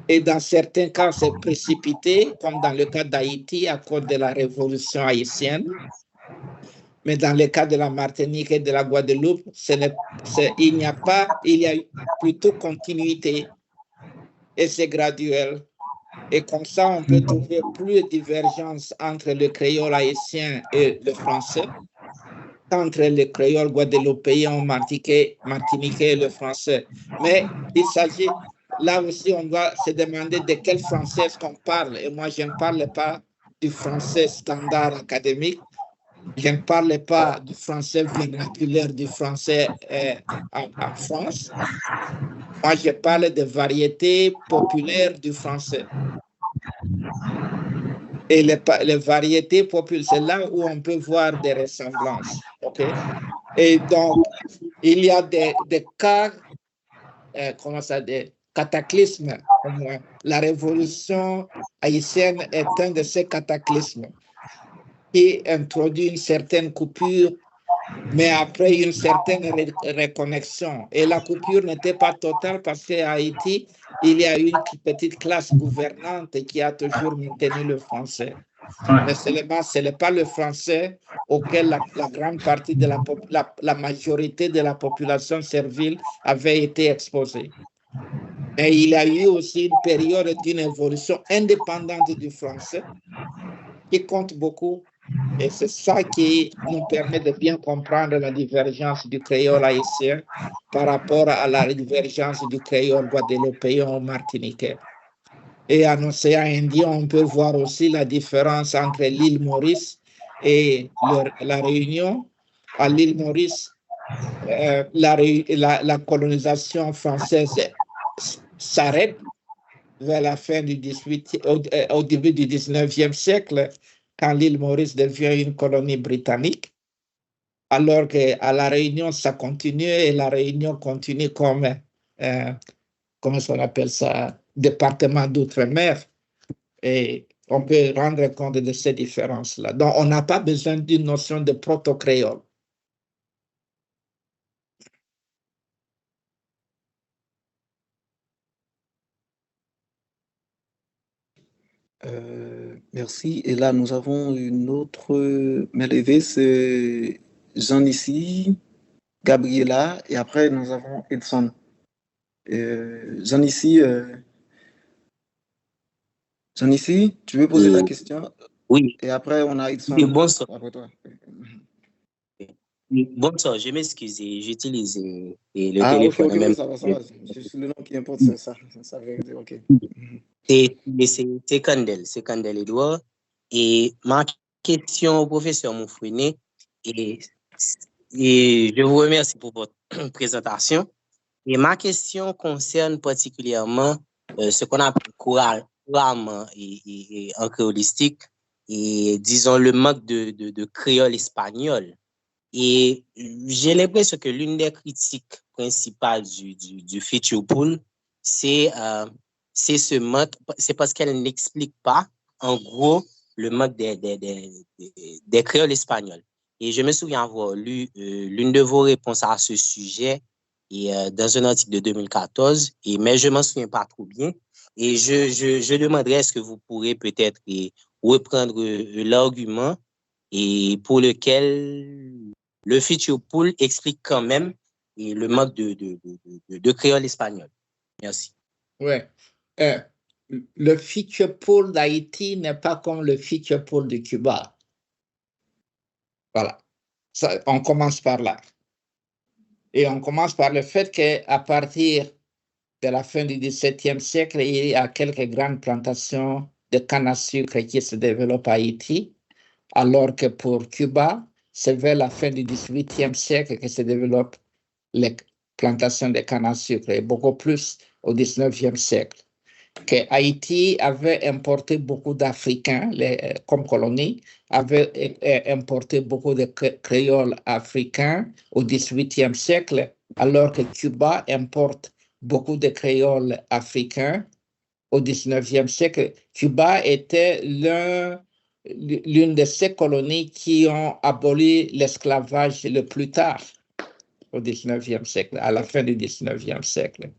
Et dans certains cas, c'est précipité, comme dans le cas d'Haïti à cause de la révolution haïtienne. Mais dans le cas de la Martinique et de la Guadeloupe, il y a plutôt continuité et c'est graduel. Et comme ça, on peut trouver plus de divergence entre le créole haïtien et le français, entre le créole guadeloupéen, martiniquais et le français. Mais il s'agit, là aussi, on doit se demander de quel français est-ce qu'on parle. Et moi, je ne parle pas du français standard académique. Je ne parle pas du français vernaculaire, du français en France. Moi, je parle de variétés populaires du français. Et les variétés populaires, c'est là où on peut voir des ressemblances. Okay? Et donc, il y a des cas, des cataclysmes. La révolution haïtienne est un de ces cataclysmes qui introduit une certaine coupure, mais après une certaine reconnexion. Et la coupure n'était pas totale parce qu'à Haïti, il y a une petite classe gouvernante qui a toujours maintenu le français. Mais ce n'est pas le français auquel la grande partie de la majorité de la population servile avait été exposée. Et il y a eu aussi une période d'une évolution indépendante du français qui compte beaucoup. Et c'est ça qui nous permet de bien comprendre la divergence du créole haïtien par rapport à la divergence du créole guadeloupéen ou martiniquais. Et en océan Indien, on peut voir aussi la différence entre l'île Maurice et la Réunion. À l'île Maurice, la colonisation française s'arrête vers la fin du 18, au début du 19e siècle, quand l'île Maurice devient une colonie britannique, alors qu'à la Réunion, ça continue et la Réunion continue comme, comment on appelle ça, département d'outre-mer. Et on peut rendre compte de ces différences-là. Donc, on n'a pas besoin d'une notion de proto-créole. Merci. Et là, nous avons une autre main levée, c'est Jean ici, Gabriela, et après, nous avons Edson. Jean ici, tu veux poser ta question? Oui. Et après, on a Edson. Oui, bonsoir. Après toi. Bonsoir, je m'excuse, j'utilise le téléphone. Ok, même. Ça va. C'est le nom qui importe, c'est ça. Ça veut dire, ok. C'est Candel Edouard. Et ma question au professeur Moufouine et, et je vous remercie pour votre présentation. Et ma question concerne particulièrement ce qu'on appelle couramment et en créolistique, et disons le manque de créole espagnol. Et j'ai l'impression que l'une des critiques principales du Future Pool, c'est ce manque, c'est parce qu'elle n'explique pas, en gros, le manque des créoles espagnols. Et je me souviens avoir lu l'une de vos réponses à ce sujet et, dans un article de 2014, mais je ne m'en souviens pas trop bien. Et je demanderais, est-ce que vous pourrez peut-être reprendre l'argument et pour lequel le Future Pool explique quand même le manque de créole espagnol. Merci. Oui. Le Future Pool d'Haïti n'est pas comme le Future Pool de Cuba. Voilà. Ça, on commence par là. Et on commence par le fait qu'à partir de la fin du XVIIe siècle, il y a quelques grandes plantations de canne à sucre qui se développent à Haïti, alors que pour Cuba, c'est vers la fin du XVIIIe siècle que se développent les plantations de canne à sucre, et beaucoup plus au XIXe siècle. Que Haïti avait importé beaucoup d'Africains comme colonie, avait importé beaucoup de créoles africains au XVIIIe siècle, alors que Cuba importe beaucoup de créoles africains au XIXe siècle. Cuba était l'une de ces colonies qui ont aboli l'esclavage le plus tard au XIXe siècle, à la fin du XIXe siècle.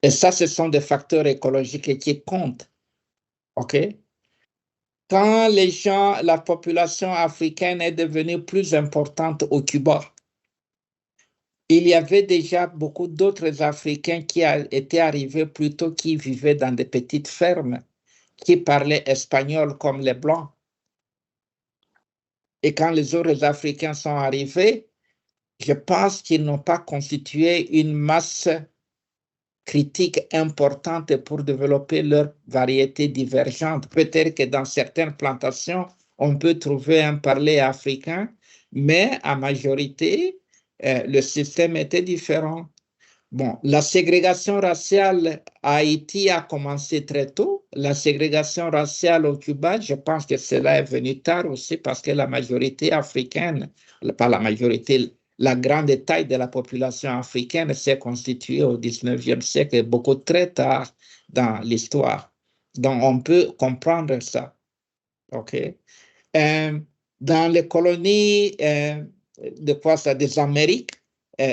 Et ça, ce sont des facteurs écologiques qui comptent. OK? Quand les gens, la population africaine est devenue plus importante au Cuba, il y avait déjà beaucoup d'autres Africains qui étaient arrivés plus tôt, qui vivaient dans des petites fermes, qui parlaient espagnol comme les Blancs. Et quand les autres Africains sont arrivés, je pense qu'ils n'ont pas constitué une masse critique importante pour développer leurs variétés divergentes. Peut-être que dans certaines plantations, on peut trouver un parler africain, mais en majorité, le système était différent. Bon, la ségrégation raciale à Haïti a commencé très tôt. La ségrégation raciale au Cuba, je pense que cela est venu tard aussi parce que la majorité africaine, pas la majorité, la grande taille de la population africaine s'est constituée au XIXe siècle, beaucoup très tard dans l'histoire. Donc, on peut comprendre ça. OK? Dans les colonies des Amériques,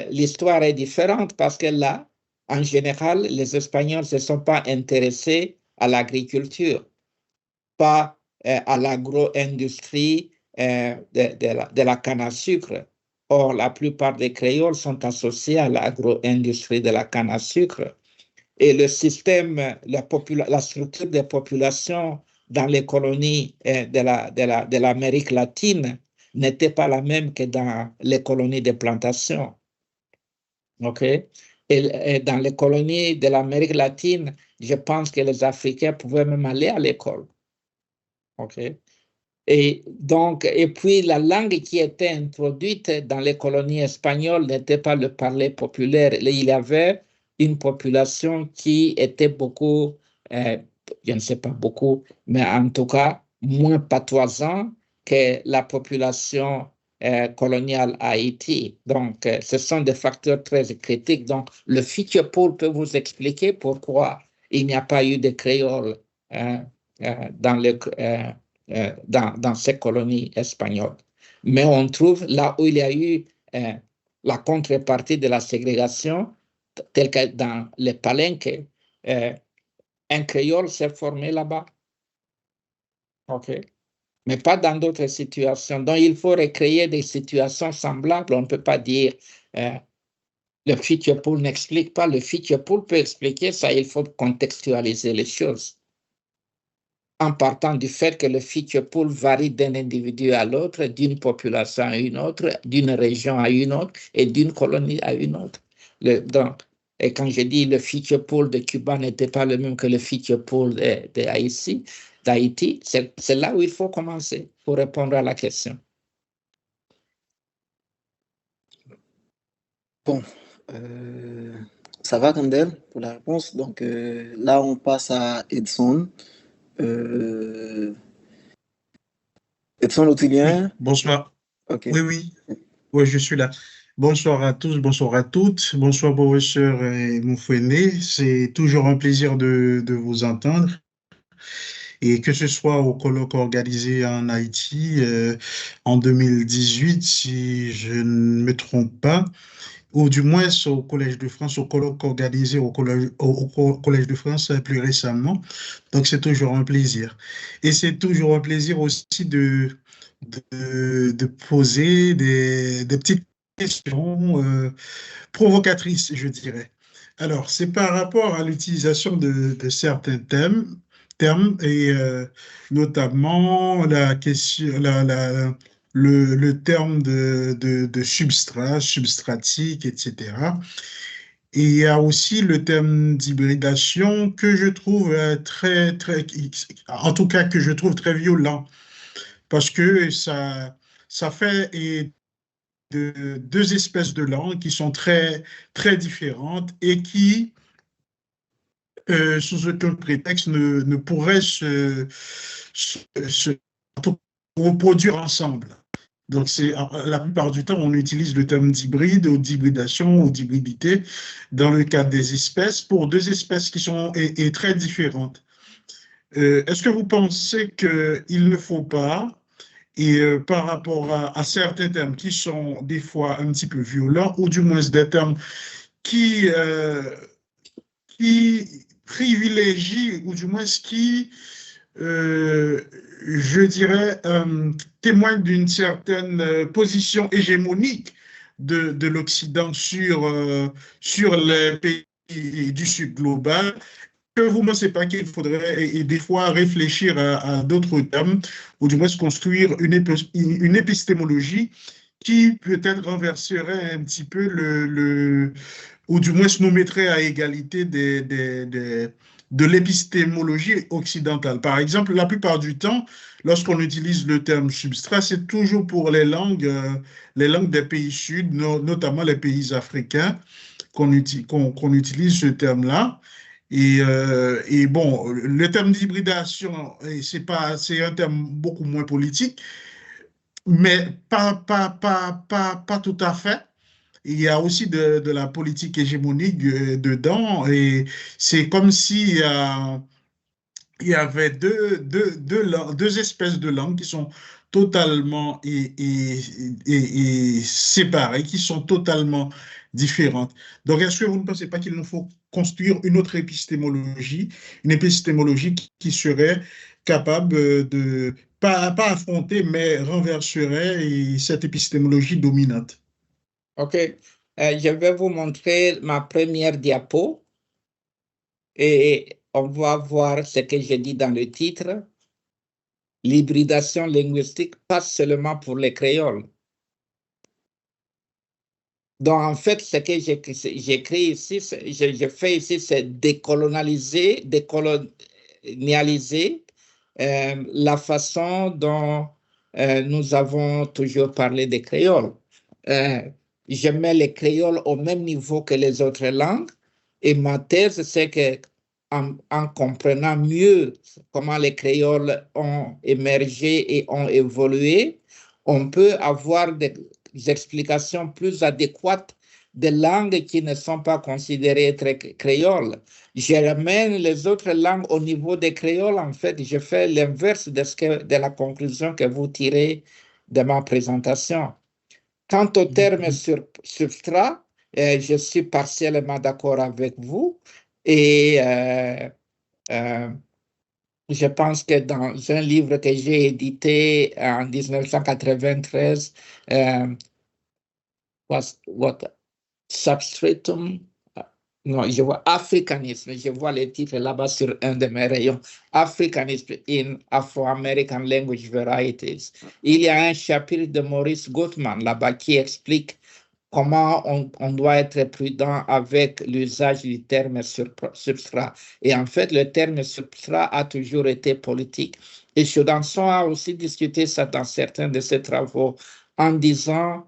l'histoire est différente parce que là, en général, les Espagnols ne se sont pas intéressés à l'agriculture, pas à l'agro-industrie de la canne à sucre. Or, la plupart des créoles sont associés à l'agro-industrie de la canne à sucre. Et le système, la structure des populations dans les colonies de l'Amérique latine n'était pas la même que dans les colonies de plantation. OK? Et dans les colonies de l'Amérique latine, je pense que les Africains pouvaient même aller à l'école. OK? Et puis la langue qui était introduite dans les colonies espagnoles n'était pas le parler populaire. Il y avait une population qui était beaucoup, je ne sais pas beaucoup, mais en tout cas moins patoisant que la population coloniale à Haïti. Donc, ce sont des facteurs très critiques. Donc, le Future Pool peut vous expliquer pourquoi il n'y a pas eu de créole dans ces colonies espagnoles. Mais on trouve là où il y a eu la contrepartie de la ségrégation, tel que dans les palenques, un créole s'est formé là-bas. OK? Mais pas dans d'autres situations. Donc, il faut recréer des situations semblables. On ne peut pas dire le Future Pool n'explique pas. Le Future Pool peut expliquer ça. Il faut contextualiser les choses en partant du fait que le Future Pool varie d'un individu à l'autre, d'une population à une autre, d'une région à une autre et d'une colonie à une autre. Et quand je dis le Future Pool de Cuba n'était pas le même que le Future Pool de Haïti, d'Haïti. C'est là où il faut commencer pour répondre à la question. Bon, ça va, Kandel, pour la réponse. Donc là, on passe à Edson. Edson Autilien. Bonsoir. Ok. Oui, je suis là. Bonsoir à tous, bonsoir à toutes. Bonsoir, professeur Moufouene. C'est toujours un plaisir de vous entendre. Et que ce soit au colloque organisé en Haïti en 2018, si je ne me trompe pas, ou du moins au Collège de France, au colloque organisé au Collège de France plus récemment. Donc, c'est toujours un plaisir. Et c'est toujours un plaisir aussi de poser des petites questions provocatrices, je dirais. Alors, c'est par rapport à l'utilisation de certains termes et notamment la question, le terme de substrat, substratique, etc. Et il y a aussi le terme d'hybridation que je trouve en tout cas que je trouve très violent, parce que ça fait deux espèces de langues qui sont très, très différentes et qui, sous aucun prétexte, ne pourraient se reproduire ensemble. Donc, la plupart du temps, on utilise le terme d'hybride ou d'hybridation ou d'hybridité dans le cas des espèces pour deux espèces qui sont très différentes. Est-ce que vous pensez qu'il ne faut pas, et par rapport à certains termes qui sont des fois un petit peu violents, ou du moins des termes qui privilégient, ou du moins qui, je dirais, témoignent d'une certaine position hégémonique de l'Occident sur les pays du Sud global, que vous ne pensez pas qu'il faudrait et des fois réfléchir à d'autres termes, ou du moins construire une épistémologie qui peut-être renverserait un petit peu ou du moins nous mettrait à égalité de l'épistémologie occidentale. Par exemple, la plupart du temps, lorsqu'on utilise le terme substrat, c'est toujours pour les langues des pays sud, notamment les pays africains, qu'on utilise ce terme-là. Et bon, le terme d'hybridation, c'est un terme beaucoup moins politique, mais pas tout à fait. Il y a aussi de la politique hégémonique dedans, et c'est comme s'il y avait deux espèces de langues qui sont totalement séparées, qui sont totalement différentes. Donc, est-ce que vous ne pensez pas qu'il nous faut construire une autre épistémologie, une épistémologie qui serait capable de, pas affronter, mais renverserait cette épistémologie dominante? OK. Je vais vous montrer ma première diapo et on va voir ce que j'ai dit dans le titre. L'hybridation linguistique, pas seulement pour les créoles. Donc, en fait, ce que j'écris ici, je fais ici, c'est décolonialiser la façon dont nous avons toujours parlé des créoles. Je mets les créoles au même niveau que les autres langues, et ma thèse, c'est que en comprenant mieux comment les créoles ont émergé et ont évolué, on peut avoir des explications plus adéquates des langues qui ne sont pas considérées être créoles. Je ramène les autres langues au niveau des créoles. En fait, je fais l'inverse de la conclusion que vous tirez de ma présentation. Quant au terme substrat, je suis partiellement d'accord avec vous. Et je pense que dans un livre que j'ai édité en 1993, Substratum, non, je vois Africanisme, je vois le titre là-bas sur un de mes rayons, Africanism in Afro-American Language Varieties. Il y a un chapitre de Maurice Gottman là-bas qui explique comment on doit être prudent avec l'usage du terme substrat. Et en fait, le terme substrat a toujours été politique. Et Chaudenson a aussi discuté ça dans certains de ses travaux en disant,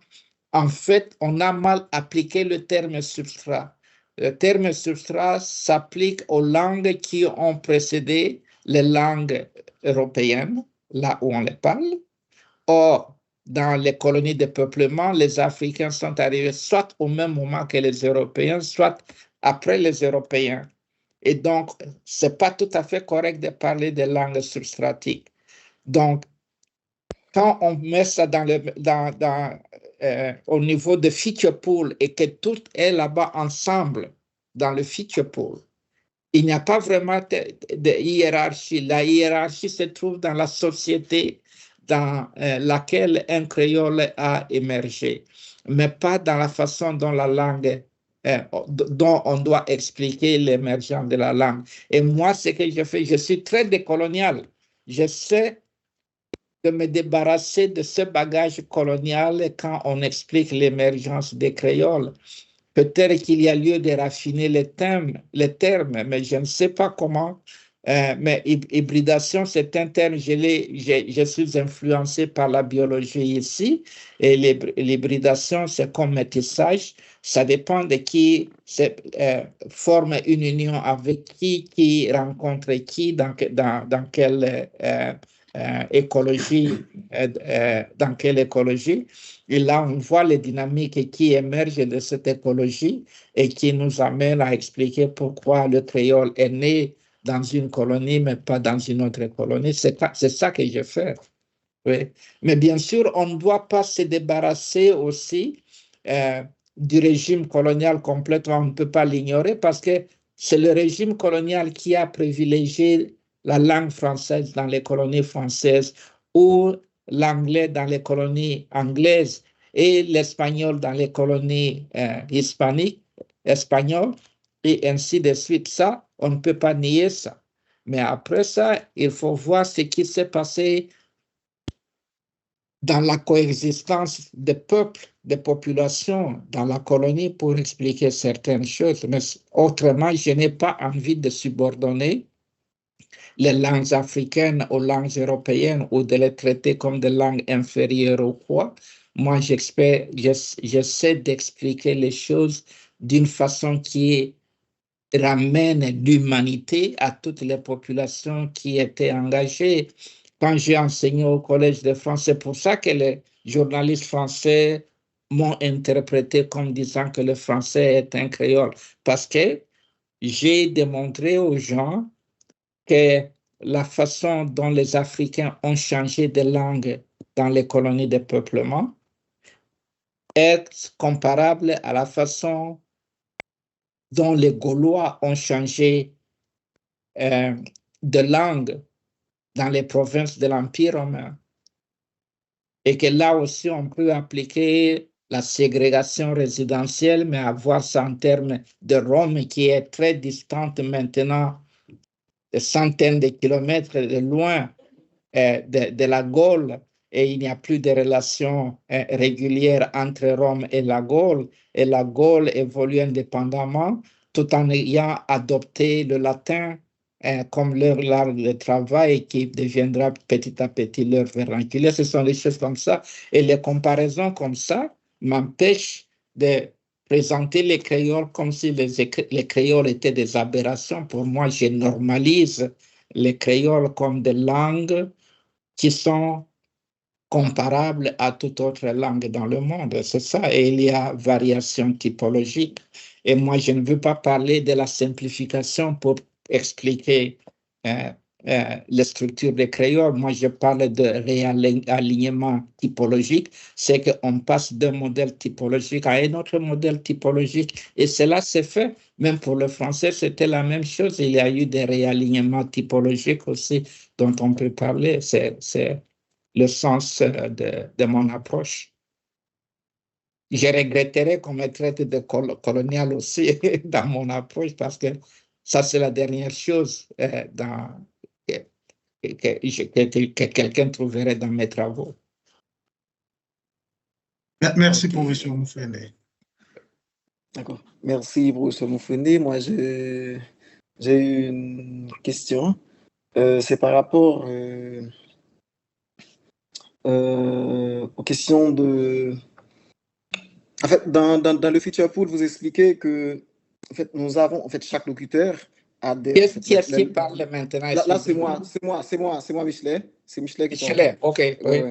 en fait, on a mal appliqué le terme substrat. Le terme substrat s'applique aux langues qui ont précédé les langues européennes, là où on les parle. Or, dans les colonies de peuplement, les Africains sont arrivés soit au même moment que les Européens, soit après les Européens. Et donc, ce n'est pas tout à fait correct de parler de langues substratiques. Donc, quand on met ça au niveau de feature pool et que tout est là-bas ensemble dans le feature pool, il n'y a pas vraiment de hiérarchie. La hiérarchie se trouve dans la société dans laquelle un créole a émergé, mais pas dans la façon dont la langue, dont on doit expliquer l'émergence de la langue. Et moi, ce que je fais, je suis très décolonial. J'essaie de me débarrasser de ce bagage colonial quand on explique l'émergence des créoles. Peut-être qu'il y a lieu de raffiner les termes, mais je ne sais pas comment. Mais hybridation, c'est un terme, je suis influencé par la biologie ici, et l'hybridation, c'est comme métissage. Ça dépend de qui forme une union avec qui rencontre qui, dans quelle écologie, dans quelle écologie. Et là, on voit les dynamiques qui émergent de cette écologie et qui nous amènent à expliquer pourquoi le créole est né dans une colonie, mais pas dans une autre colonie. C'est ça que je fais. Oui. Mais bien sûr, on ne doit pas se débarrasser aussi du régime colonial complètement. On ne peut pas l'ignorer parce que c'est le régime colonial qui a privilégié la langue française dans les colonies françaises ou l'anglais dans les colonies anglaises et l'espagnol dans les colonies hispaniques, espagnoles, et ainsi de suite. Ça, on ne peut pas nier ça. Mais après ça, il faut voir ce qui s'est passé dans la coexistence des peuples, des populations dans la colonie pour expliquer certaines choses. Mais autrement, je n'ai pas envie de subordonner les langues africaines aux langues européennes ou de les traiter comme des langues inférieures ou quoi. Moi, j'essaie d'expliquer les choses d'une façon qui ramène l'humanité à toutes les populations qui étaient engagées. Quand j'ai enseigné au Collège de France, c'est pour ça que les journalistes français m'ont interprété comme disant que le français est un créole, parce que j'ai démontré aux gens que la façon dont les Africains ont changé de langue dans les colonies de peuplement est comparable à la façon dont les Gaulois ont changé de langue dans les provinces de l'Empire romain. Et que là aussi, on peut appliquer la ségrégation résidentielle, mais avoir ça en termes de Rome qui est très distante maintenant, des centaines de kilomètres de loin de la Gaule, et il n'y a plus de relations régulières entre Rome et la Gaule évolue indépendamment tout en ayant adopté le latin comme leur langue de travail qui deviendra petit à petit leur vernacular. Ce sont des choses comme ça. Et les comparaisons comme ça m'empêchent de présenter les créoles comme si les créoles étaient des aberrations. Pour moi, je normalise les créoles comme des langues qui sont comparables à toute autre langue dans le monde. C'est ça. Et il y a variation typologique. Et moi, je ne veux pas parler de la simplification pour expliquer les structures des créoles. Moi, je parle de réalignement typologique. C'est qu'on passe d'un modèle typologique à un autre modèle typologique. Et cela s'est fait. Même pour le français, c'était la même chose. Il y a eu des réalignements typologiques aussi dont on peut parler. C'est le sens de mon approche. Je regretterais qu'on me traite de colonial aussi dans mon approche parce que ça, c'est la dernière chose que quelqu'un trouverait dans mes travaux. Merci, professeur Moufene. D'accord. Merci, professeur Moufouné. Moi, j'ai une question. C'est par rapport aux questions de... En fait, dans le feature pool, vous expliquez que en fait, nous avons, en fait, chaque locuteur a des... Qui est-ce qui parle maintenant? Là, c'est moi, Michelet. C'est Michelet qui parle. Michelet, OK. Oui.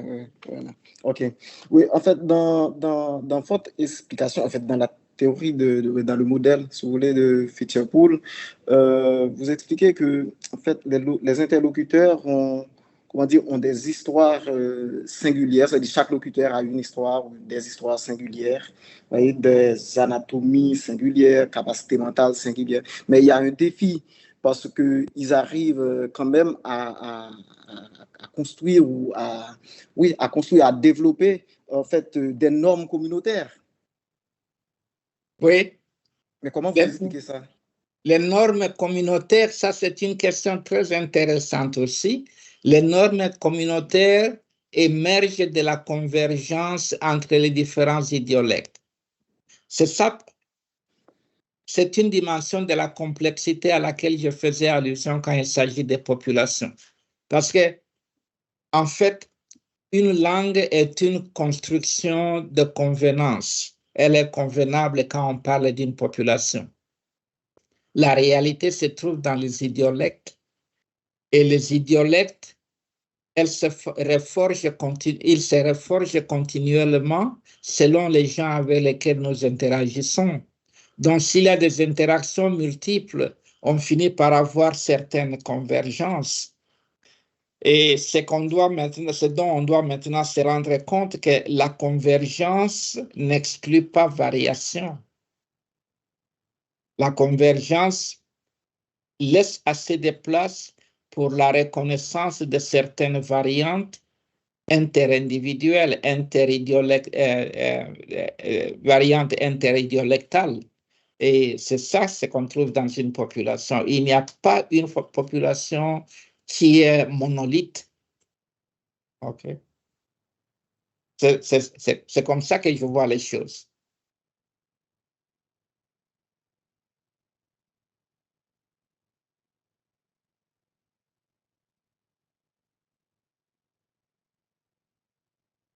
Voilà. OK. Oui, en fait, dans votre explication, en fait, dans la théorie, dans le modèle, si vous voulez, de feature pool, vous expliquez que, en fait, les interlocuteurs ont, comment dire, ont des histoires singulières, c'est-à-dire chaque locuteur a une histoire ou des histoires singulières, vous voyez, des anatomies singulières, capacités mentales singulières. Mais il y a un défi parce qu'ils arrivent quand même à construire ou à construire, à développer en fait des normes communautaires. Oui. Mais comment vous expliquez ça? Les normes communautaires, ça c'est une question très intéressante aussi. Les normes communautaires émergent de la convergence entre les différents idiolectes. C'est ça, c'est une dimension de la complexité à laquelle je faisais allusion quand il s'agit des populations. Parce que, en fait, une langue est une construction de convenance. Elle est convenable quand on parle d'une population. La réalité se trouve dans les idiolectes. Et les idiolectes, ils se reforgent continuellement selon les gens avec lesquels nous interagissons. Donc, s'il y a des interactions multiples, on finit par avoir certaines convergences. Et ce dont on doit maintenant se rendre compte que la convergence n'exclut pas variation. La convergence laisse assez de place pour la reconnaissance de certaines variantes interindividuelles, variantes interidiolectales. Et c'est ça ce qu'on trouve dans une population. Il n'y a pas une population qui est monolithe. OK. C'est comme ça que je vois les choses.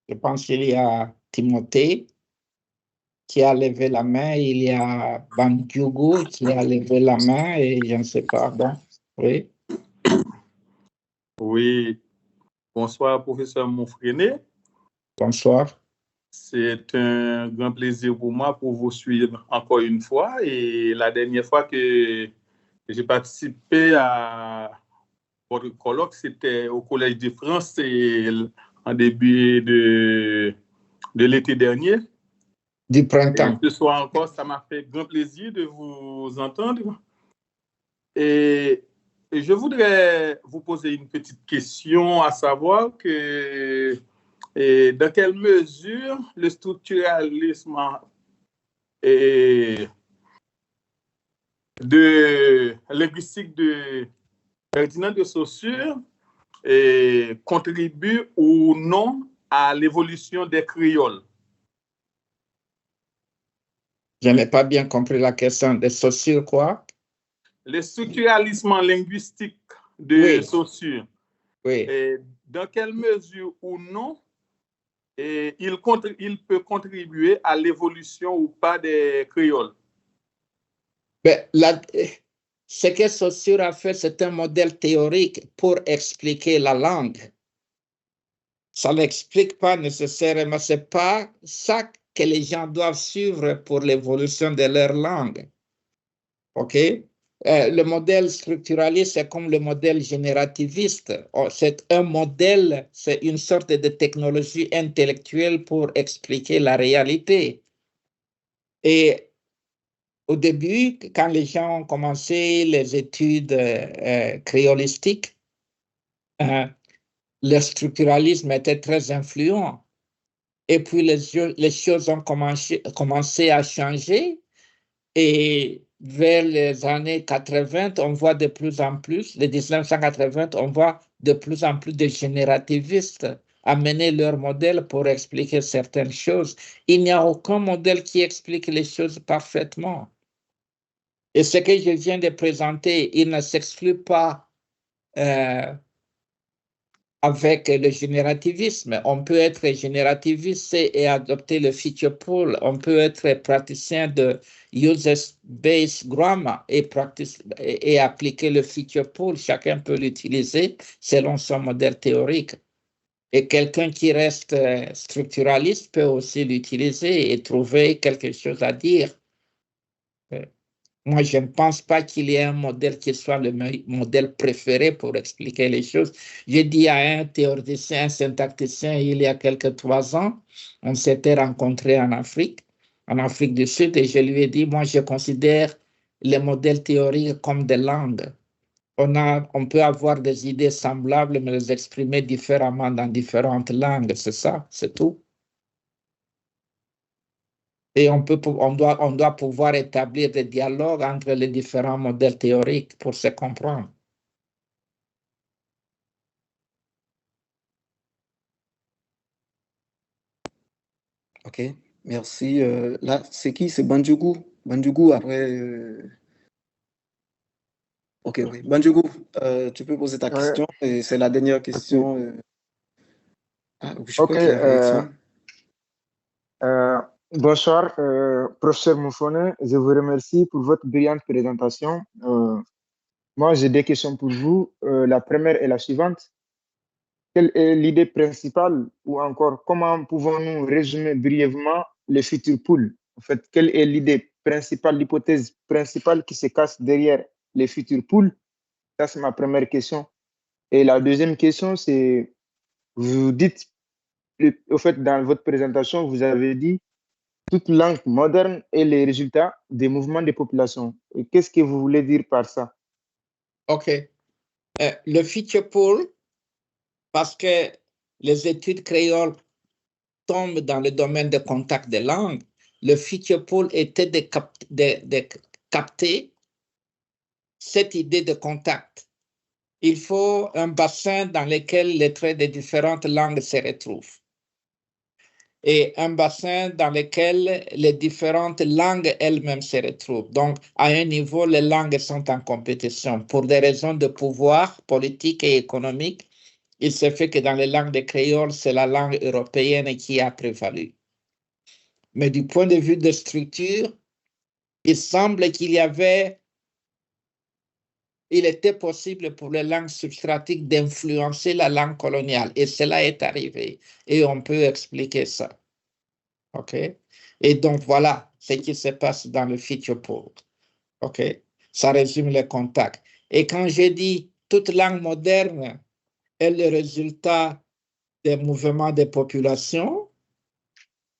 Je pense qu'il y a Timothée qui a levé la main, il y a Bandjougou qui a levé la main et je ne sais pas. Bon, oui. Oui. Bonsoir, professeur Moufouné. Bonsoir. C'est un grand plaisir pour moi pour vous suivre encore une fois. Et la dernière fois que j'ai participé à votre colloque, c'était au Collège de France en début de l'été dernier. Du printemps. Et ce soir encore, ça m'a fait grand plaisir de vous entendre. Et je voudrais vous poser une petite question, à savoir que dans quelle mesure le structuralisme de linguistique de Ferdinand de Saussure contribue ou non à l'évolution des créoles? Je n'ai pas bien compris la question. De Saussure, quoi? Le structuralisme linguistique de Saussure. Oui. Dans quelle mesure ou non il peut contribuer à l'évolution ou pas des créoles? Ben, ce que Saussure a fait, c'est un modèle théorique pour expliquer la langue. Ça n'explique pas nécessairement, ce n'est pas ça que les gens doivent suivre pour l'évolution de leur langue. OK? Le modèle structuraliste, c'est comme le modèle générativiste. C'est un modèle, c'est une sorte de technologie intellectuelle pour expliquer la réalité. Et au début, quand les gens ont commencé les études créolistiques, le structuralisme était très influent. Et puis, les choses ont commencé à changer. Et vers les années 80, on voit de plus en plus, les 1980, on voit de plus en plus de générativistes amener leur modèle pour expliquer certaines choses. Il n'y a aucun modèle qui explique les choses parfaitement. Et ce que je viens de présenter, il ne s'exclut pas avec le générativisme. On peut être générativiste et adopter le feature pool. On peut être praticien de user-based grammar et appliquer le feature pool. Chacun peut l'utiliser selon son modèle théorique. Et quelqu'un qui reste structuraliste peut aussi l'utiliser et trouver quelque chose à dire. Moi, je ne pense pas qu'il y ait un modèle qui soit le modèle préféré pour expliquer les choses. J'ai dit à un théoricien, un syntacticien, il y a quelques 3 ans, on s'était rencontrés en Afrique du Sud, et je lui ai dit, moi, je considère les modèles théoriques comme des langues. On peut avoir des idées semblables, mais les exprimer différemment dans différentes langues, c'est ça, c'est tout. Et on doit pouvoir établir des dialogues entre les différents modèles théoriques pour se comprendre. OK, merci. Là, c'est qui? C'est Bandjougou. Bandjougou, après... OK, oui. Bandjougou, tu peux poser ta question. Et c'est la dernière question. Je crois qu'il y avait bonsoir, professeur Moufone. Je vous remercie pour votre brillante présentation. Moi, j'ai 2 questions pour vous. La première est la suivante. Quelle est l'idée principale ou encore comment pouvons-nous résumer brièvement le futur pool? En fait, quelle est l'idée principale, l'hypothèse principale qui se cache derrière les futurs pools? Ça, c'est ma première question. Et la deuxième question, c'est, vous dites, au fait, dans votre présentation, vous avez dit toute langue moderne est le résultat des mouvements des populations. Et qu'est-ce que vous voulez dire par ça? OK. Le feature pool, parce que les études créoles tombent dans le domaine de contact des langues, le feature pool était de capter cette idée de contact. Il faut un bassin dans lequel les traits des différentes langues se retrouvent. Et un bassin dans lequel les différentes langues elles-mêmes se retrouvent. Donc, à un niveau, les langues sont en compétition. Pour des raisons de pouvoir politique et économique, il se fait que dans les langues de créole, c'est la langue européenne qui a prévalu. Mais du point de vue de structure, il semble qu'il était possible pour les langues substratiques d'influencer la langue coloniale. Et cela est arrivé. Et on peut expliquer ça. OK? Et donc, voilà ce qui se passe dans le feature pool. OK? Ça résume les contacts. Et quand je dis toute langue moderne est le résultat des mouvements des populations,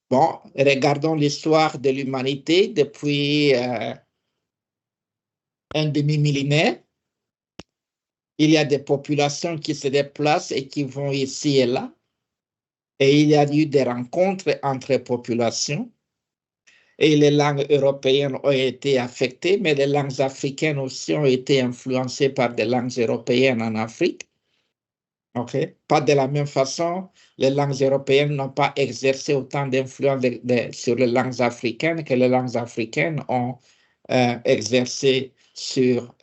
bon, regardons l'histoire de l'humanité depuis un demi-millénaire. Il y a des populations qui se déplacent et qui vont ici et là. Et il y a eu des rencontres entre populations. Et les langues européennes ont été affectées, mais les langues africaines aussi ont été influencées par des langues européennes en Afrique. Okay. Pas de la même façon, les langues européennes n'ont pas exercé autant d'influence sur les langues africaines que les langues africaines ont exercé sur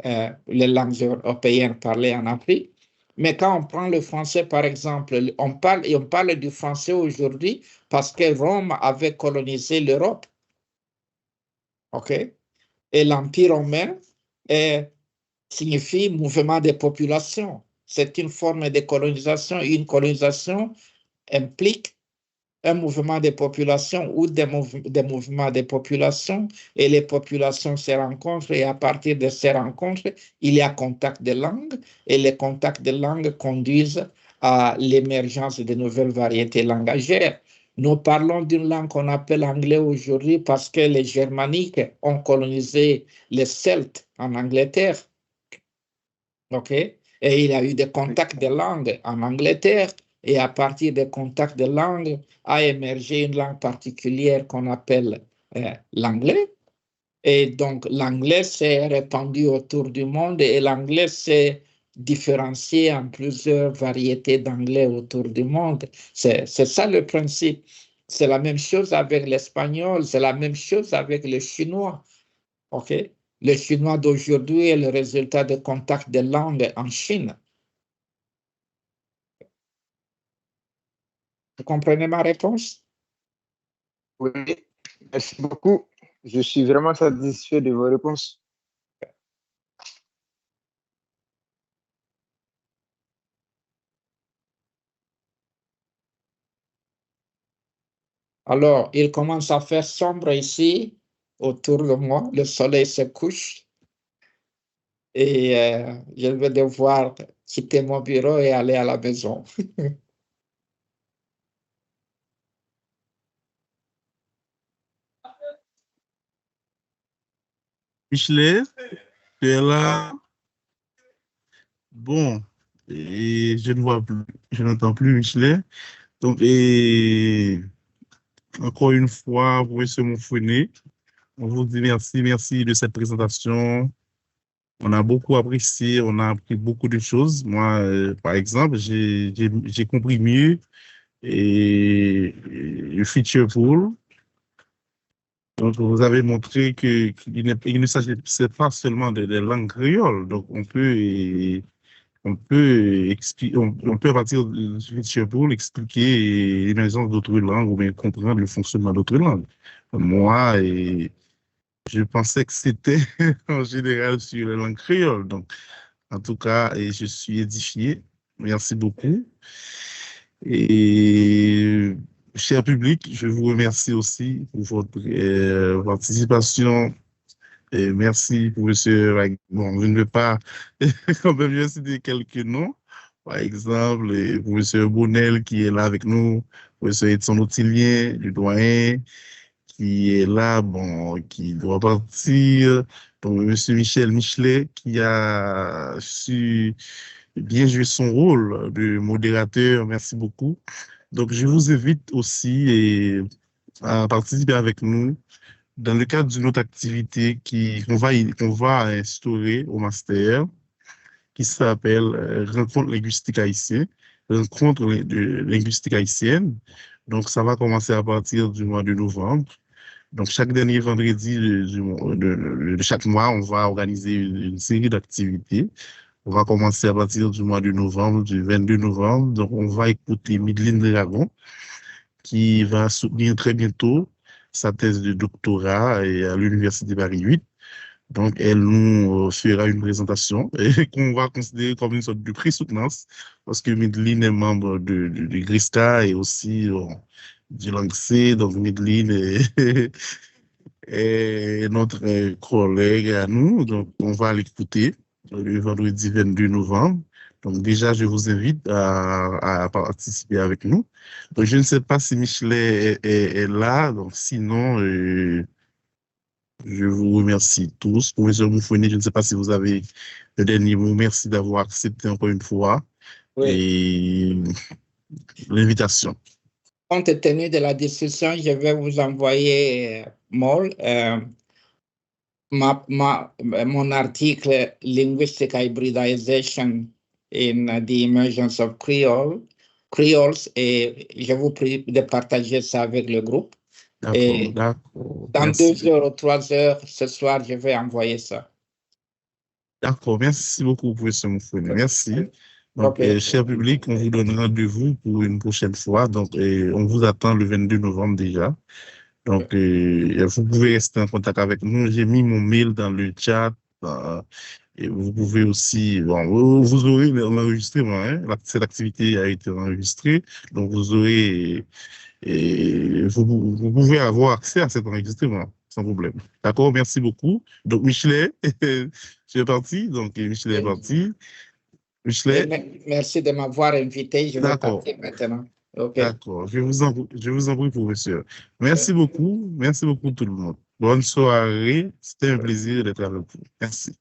les langues européennes parlées en Afrique. Mais quand on prend le français, par exemple, on parle du français aujourd'hui parce que Rome avait colonisé l'Europe. OK? Et l'Empire romain signifie mouvement des populations. C'est une forme de colonisation. Une colonisation implique un mouvement des populations ou des mouvements des populations, et les populations se rencontrent, et à partir de ces rencontres, il y a contact de langue, et les contacts de langue conduisent à l'émergence de nouvelles variétés langagières. Nous parlons d'une langue qu'on appelle anglais aujourd'hui parce que les Germaniques ont colonisé les Celtes en Angleterre. OK? Et il y a eu des contacts de langue en Angleterre. Et à partir des contacts de langue, a émergé une langue particulière qu'on appelle l'anglais. Et donc, l'anglais s'est répandu autour du monde et l'anglais s'est différencier en plusieurs variétés d'anglais autour du monde. C'est ça le principe. C'est la même chose avec l'espagnol, c'est la même chose avec le chinois. OK? Le chinois d'aujourd'hui est le résultat de contact des langues en Chine. Vous comprenez ma réponse? Oui, merci beaucoup. Je suis vraiment satisfait de vos réponses. Alors, il commence à faire sombre ici, autour de moi. Le soleil se couche et je vais devoir quitter mon bureau et aller à la maison. Michelet, tu es là? Bon, et je ne vois plus, je n'entends plus Michelet. Donc, et encore une fois, professeur Moufouné, on vous dit merci, merci de cette présentation. On a beaucoup apprécié, on a appris beaucoup de choses. Moi, par exemple, j'ai compris mieux le feature pool. Donc, vous avez montré qu'il ne s'agit pas seulement de langues créoles. Donc, on peut à partir de feature pool expliquer l'émergence d'autres langues ou bien comprendre le fonctionnement d'autres langues. Moi, je pensais que c'était en général sur la langue créole. Donc, en tout cas, je suis édifié. Merci beaucoup. Et cher public, je vous remercie aussi pour votre participation. Et merci, professeur. Bon, je ne vais pas quand même bien citer quelques noms. Par exemple, le professeur Bonnel qui est là avec nous, professeur Edson Autilien, du doyen, qui est là, bon, qui doit partir. Donc, monsieur Michel Michelet, qui a su bien jouer son rôle de modérateur. Merci beaucoup. Donc, je vous invite aussi à participer avec nous dans le cadre d'une autre activité qu'on va instaurer au master, qui s'appelle Rencontre linguistique haïtienne, Rencontre de linguistique haïtienne. Donc, ça va commencer à partir du mois de novembre. Donc, chaque dernier vendredi de chaque mois, on va organiser une série d'activités. On va commencer à partir du mois de novembre, du 22 novembre. Donc, on va écouter Midline Dragon, qui va soutenir très bientôt sa thèse de doctorat à l'Université Paris 8. Donc, elle nous fera une présentation qu'on va considérer comme une sorte de pré-soutenance, parce que Midline est membre de GRISCA et aussi du LANXE. Donc, Midline est notre collègue à nous. Donc, on va l'écouter le vendredi 22 novembre. Donc, déjà, je vous invite à participer avec nous. Donc, je ne sais pas si Michelet est là. Donc, sinon, je vous remercie tous. Professeur Moufouné, je ne sais pas si vous avez le dernier mot. Merci d'avoir accepté encore une fois l'invitation. Compte tenu de la discussion, je vais vous envoyer, Maul, mon article Linguistic Hybridization in the Emergence of Creoles, et je vous prie de partager ça avec le groupe. Et d'accord. Dans Merci. 2 heures ou 3 heures ce soir, je vais envoyer ça. D'accord, merci beaucoup, professeur Moufouné. Merci. Donc, Ok. cher public, on vous donne rendez-vous pour une prochaine fois. Donc, on vous attend le 22 novembre déjà. Donc, vous pouvez rester en contact avec nous. J'ai mis mon mail dans le chat. Et vous pouvez aussi, bon, vous aurez l'enregistrement. Hein? Cette activité a été enregistrée. Donc, vous aurez, vous pouvez avoir accès à cet enregistrement sans problème. D'accord, merci beaucoup. Donc, Michelet, tu es parti. Donc, Michelet est parti. Michelet. Merci de m'avoir invité. Je vais partir maintenant. Okay. D'accord. Je vous en prie, professeur. Merci beaucoup. Merci beaucoup tout le monde. Bonne soirée. C'était un plaisir d'être avec vous. Merci.